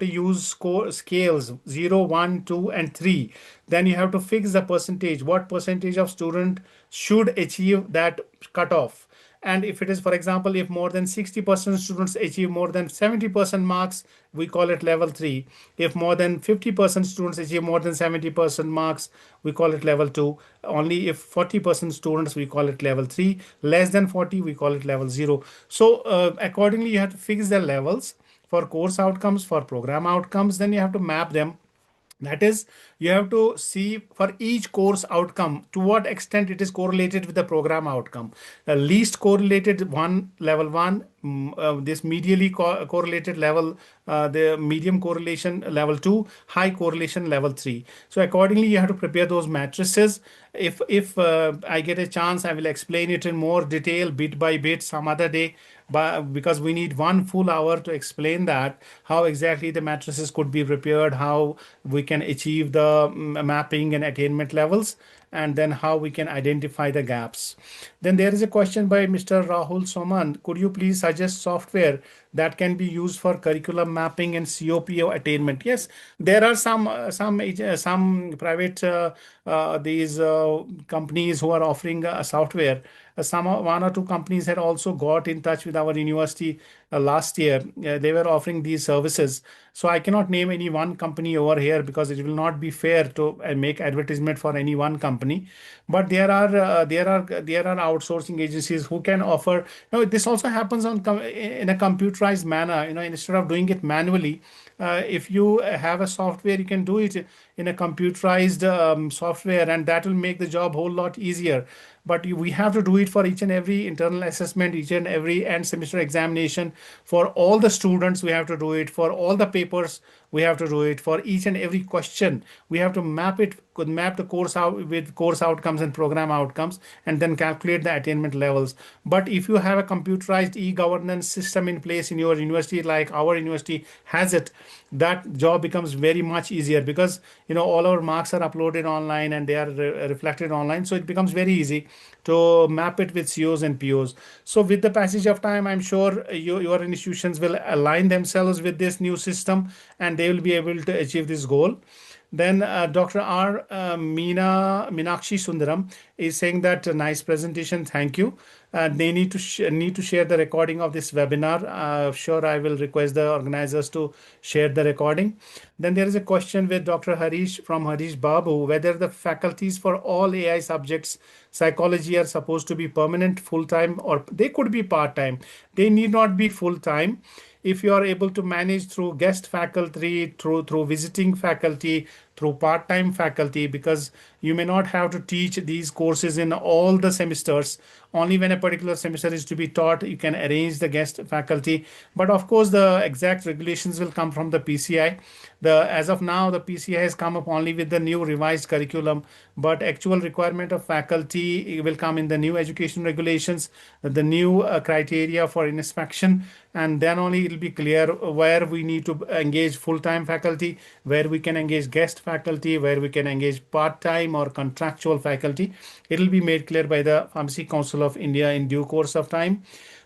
use scales 0, 1, 2, and 3. Then you have to fix the percentage. What percentage of student should achieve that cutoff? And if it is, for example, if more than 60% students achieve more than 70% marks, we call it level 3. If more than 50% students achieve more than 70% marks, we call it level 2. Only if 40% students, we call it level 3. Less than 40, we call it level 0. So accordingly, you have to fix the levels for course outcomes, for program outcomes. Then you have to map them. That is, you have to see for each course outcome to what extent it is correlated with the program outcome. The least correlated one, level one, this medially correlated level, the medium correlation level 2, high correlation level 3. So accordingly, you have to prepare those matrices. If I get a chance, I will explain it in more detail, bit by bit, some other day. But because we need one full hour to explain that, how exactly the matrices could be prepared, how we can achieve the mapping and attainment levels, and then how we can identify the gaps. Then there is a question by Mr. Rahul Soman. Could you please suggest software that can be used for curriculum mapping and COPO attainment? Yes, there are some private these companies who are offering software. One or two companies had also got in touch with our university last year. They were offering these services. So I cannot name any one company over here because it will not be fair to make advertisement for any one company. But there are outsourcing agencies who can offer. This also happens in a computerized manner. Instead of doing it manually, if you have a software, you can do it in a computerized software, and that will make the job a whole lot easier. But we have to do it for each and every internal assessment, each and every end semester examination. For all the students, we have to do it. For all the papers, we have to do it. For each and every question, we have to map the course out with course outcomes and program outcomes, and then calculate the attainment levels. But if you have a computerized e-governance system in place in your university, like our university has it, that job becomes very much easier, because all our marks are uploaded online and they are reflected online. So it becomes very easy to map it with COs and POs. So with the passage of time, I'm sure your institutions will align themselves with this new system, and they will be able to achieve this goal. Then Dr. R. Meenakshi Sundaram is saying that nice presentation, thank you. They need to share the recording of this webinar. Sure, I will request the organizers to share the recording. Then there is a question with Dr. Harish from Harish Babu, whether the faculties for all AI subjects, psychology, are supposed to be permanent, full-time, or they could be part-time. They need not be full-time. If you are able to manage through guest faculty, through visiting faculty, through part-time faculty, because you may not have to teach these courses in all the semesters. Only when a particular semester is to be taught, you can arrange the guest faculty. But of course, the exact regulations will come from the PCI. As of now, the PCI has come up only with the new revised curriculum, but actual requirement of faculty will come in the new education regulations, the new criteria for inspection, and then only it will be clear where we need to engage full-time faculty, where we can engage guest faculty, where we can engage part-time or contractual faculty. It will be made clear by the Pharmacy Council of India in due course of time.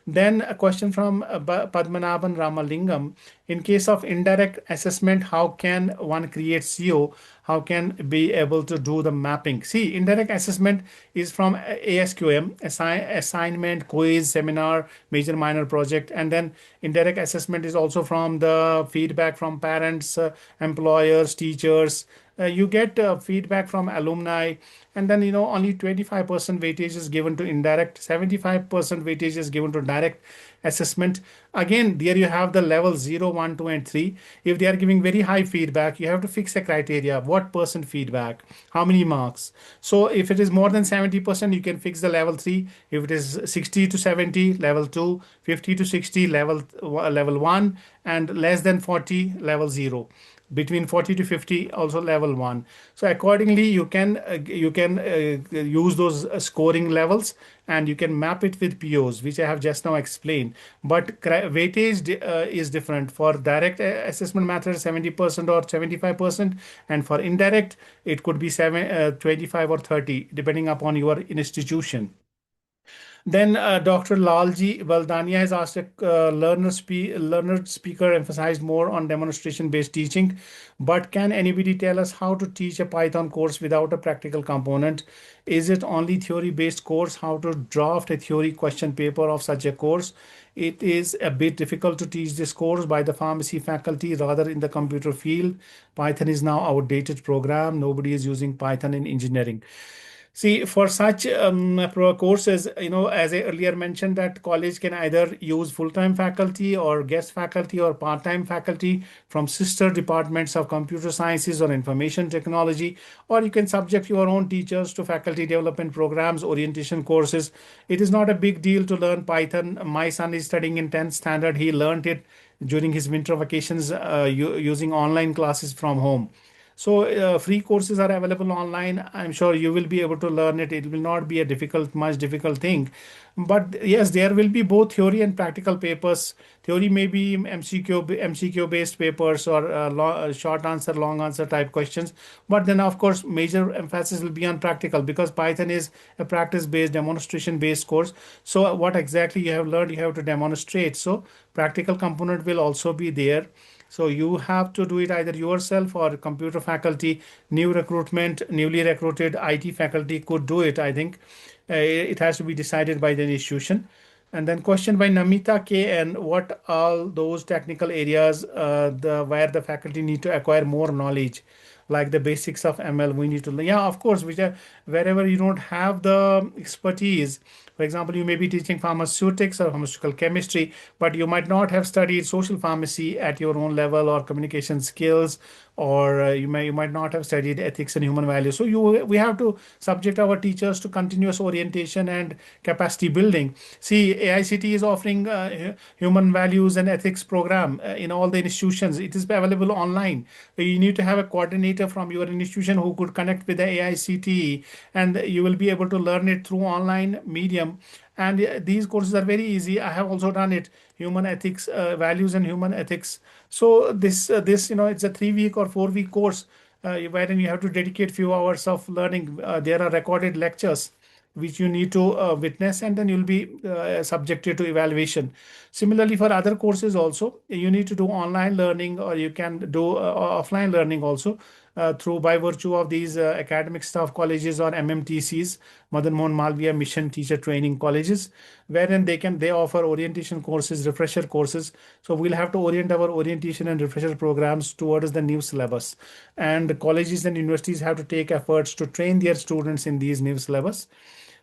Then a question from Padmanabhan Ramalingam In case of indirect assessment, how can one create CO? How can be able to do the mapping? See, indirect assessment is from ASQM, assignment, quiz, seminar, major minor project, and then indirect assessment is also from the feedback from parents, employers, teachers. You get feedback from alumni, and then only 25% weightage is given to indirect, 75% weightage is given to direct assessment. Again, there you have the level 0, 1, 2, and 3. If they are giving very high feedback, you have to fix a criteria. What percent feedback? How many marks? So if it is more than 70%, you can fix the level 3. If it is 60 to 70, level 2, 50 to 60, level 1, and less than 40, level 0. Between 40 to 50, also level 1. So accordingly, you can use those scoring levels, and you can map it with POs, which I have just now explained. But weightage is different. For direct assessment method, 70% or 75%, and for indirect, it could be 25 or 30, depending upon your institution. Then Dr. Lalji Baldania has asked a learner speaker emphasized more on demonstration based teaching, but can anybody tell us how to teach a Python course without a practical component? Is it only theory based course? How to draft a theory question paper of such a course? It is a bit difficult to teach this course by the pharmacy faculty rather in the computer field. Python is now outdated program. Nobody is using Python in engineering. See, for such courses, as I earlier mentioned, that college can either use full-time faculty or guest faculty or part-time faculty from sister departments of computer sciences or information technology, or you can subject your own teachers to faculty development programs, orientation courses. It is not a big deal to learn Python. My son is studying in 10th standard. He learned it during his winter vacations using online classes from home. So free courses are available online. I'm sure you will be able to learn it. It will not be a much difficult thing. But yes, there will be both theory and practical papers. Theory may be MCQ based papers or short answer, long answer type questions. But then, of course, major emphasis will be on practical because Python is a practice based, demonstration based course. So what exactly you have learned, you have to demonstrate. So practical component will also be there. So you have to do it either yourself or computer faculty, newly recruited IT faculty could do it. I think it has to be decided by the institution. And then question by Namita K. And what all those technical areas where the faculty need to acquire more knowledge, like the basics of ML, we need to learn. Yeah, of course, wherever you don't have the expertise. For example, you may be teaching pharmaceutics or pharmaceutical chemistry, but you might not have studied social pharmacy at your own level or communication skills, or you might not have studied ethics and human values. So we have to subject our teachers to continuous orientation and capacity building. See, AICT is offering human values and ethics program in all the institutions. It is available online. You need to have a coordinator from your institution who could connect with the AICTE, and you will be able to learn it through online medium. And these courses are very easy. I have also done it. Human ethics, values, and human ethics. So this it's a 3 week or 4 week course wherein you have to dedicate few hours of learning. There are recorded lectures which you need to witness, and then you'll be subjected to evaluation. Similarly, for other courses also, you need to do online learning, or you can do offline learning also through by virtue of these academic staff colleges or MMTCs, Madan Mohan Malviya Mission Teacher Training Colleges, wherein they offer orientation courses, refresher courses. So we'll have to orient our orientation and refresher programs towards the new syllabus, and colleges and universities have to take efforts to train their students in these new syllabus.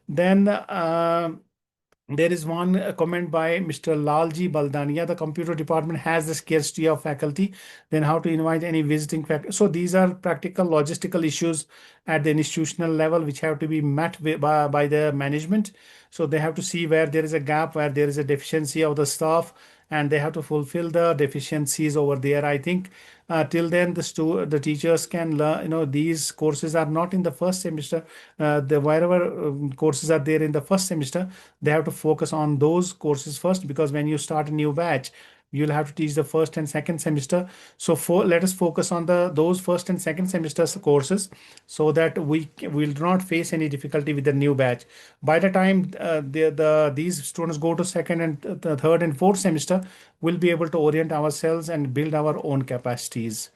Then there is one comment by Mr. Lalji Baldania. The computer department has the scarcity of faculty. Then how to invite any visiting faculty? So these are practical logistical issues at the institutional level which have to be met by the management. So they have to see where there is a gap, where there is a deficiency of the staff, and they have to fulfill the deficiencies over there. I think till then the teachers can learn. These courses are not in the first semester. The wherever courses are there in the first semester, they have to focus on those courses first, because when you start a new batch, you'll have to teach the first and second semester. So let us focus on those first and second semesters courses, so that we will not face any difficulty with the new batch. By the time these students go to second and the third and fourth semester, we'll be able to orient ourselves and build our own capacities.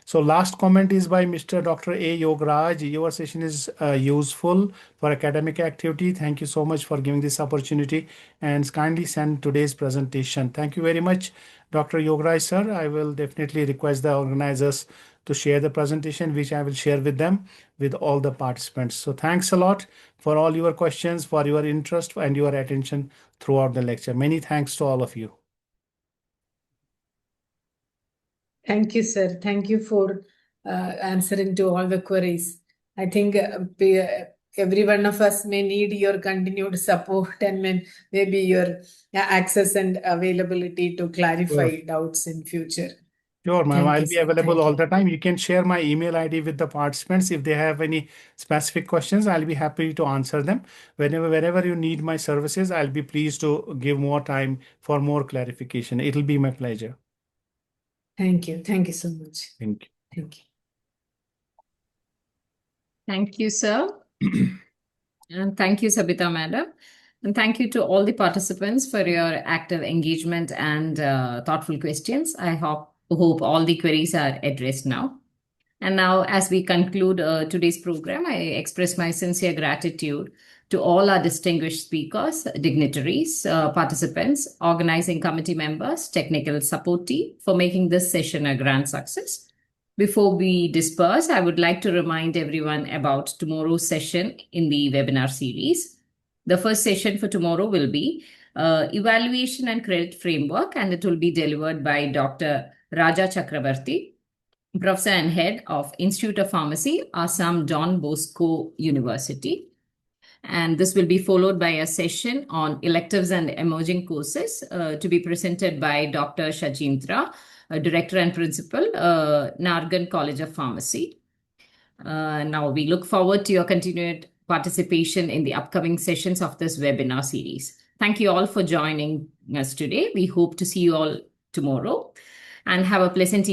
So last comment is by Mr. Dr. A. Yogaraj. Your session is useful for academic activity. Thank you so much for giving this opportunity, and kindly send today's presentation. Thank you very much, Dr. Yogaraj, sir. I will definitely request the organizers to share the presentation, which I will share with them, with all the participants. So thanks a lot for all your questions, for your interest and your attention throughout the lecture. Many thanks to all of you. Thank you, sir. Thank you for answering to all the queries. I think every one of us may need your continued support and maybe your access and availability to clarify doubts in future. Sure, ma'am. Thank I'll you, be sir. available Thank all you. the time. You can share my email ID with the participants. If they have any specific questions, I'll be happy to answer them. Whenever you need my services, I'll be pleased to give more time for more clarification. It'll be my pleasure. Thank you. Thank you so much. Thank Thank you. Thank you, sir. And thank you, Sabitha madam. And thank you to all the participants for your active engagement and thoughtful questions. I hope all the queries are addressed now. And now, as we conclude today's program, I express my sincere gratitude to all our distinguished speakers, dignitaries, participants, organizing committee members, technical support team for making this session a grand success. Before we disperse, I would like to remind everyone about tomorrow's session in the webinar series. The first session for tomorrow will be Evaluation and Credit Framework, and it will be delivered by Dr. Raja Chakrabarti, Professor and Head of Institute of Pharmacy, Assam Don Bosco University. And this will be followed by a session on electives and emerging courses to be presented by Dr. Shachindra, Director and Principal, Nargan College of Pharmacy. Now, we look forward to your continued participation in the upcoming sessions of this webinar series. Thank you all for joining us today. We hope to see you all tomorrow, and have a pleasant evening.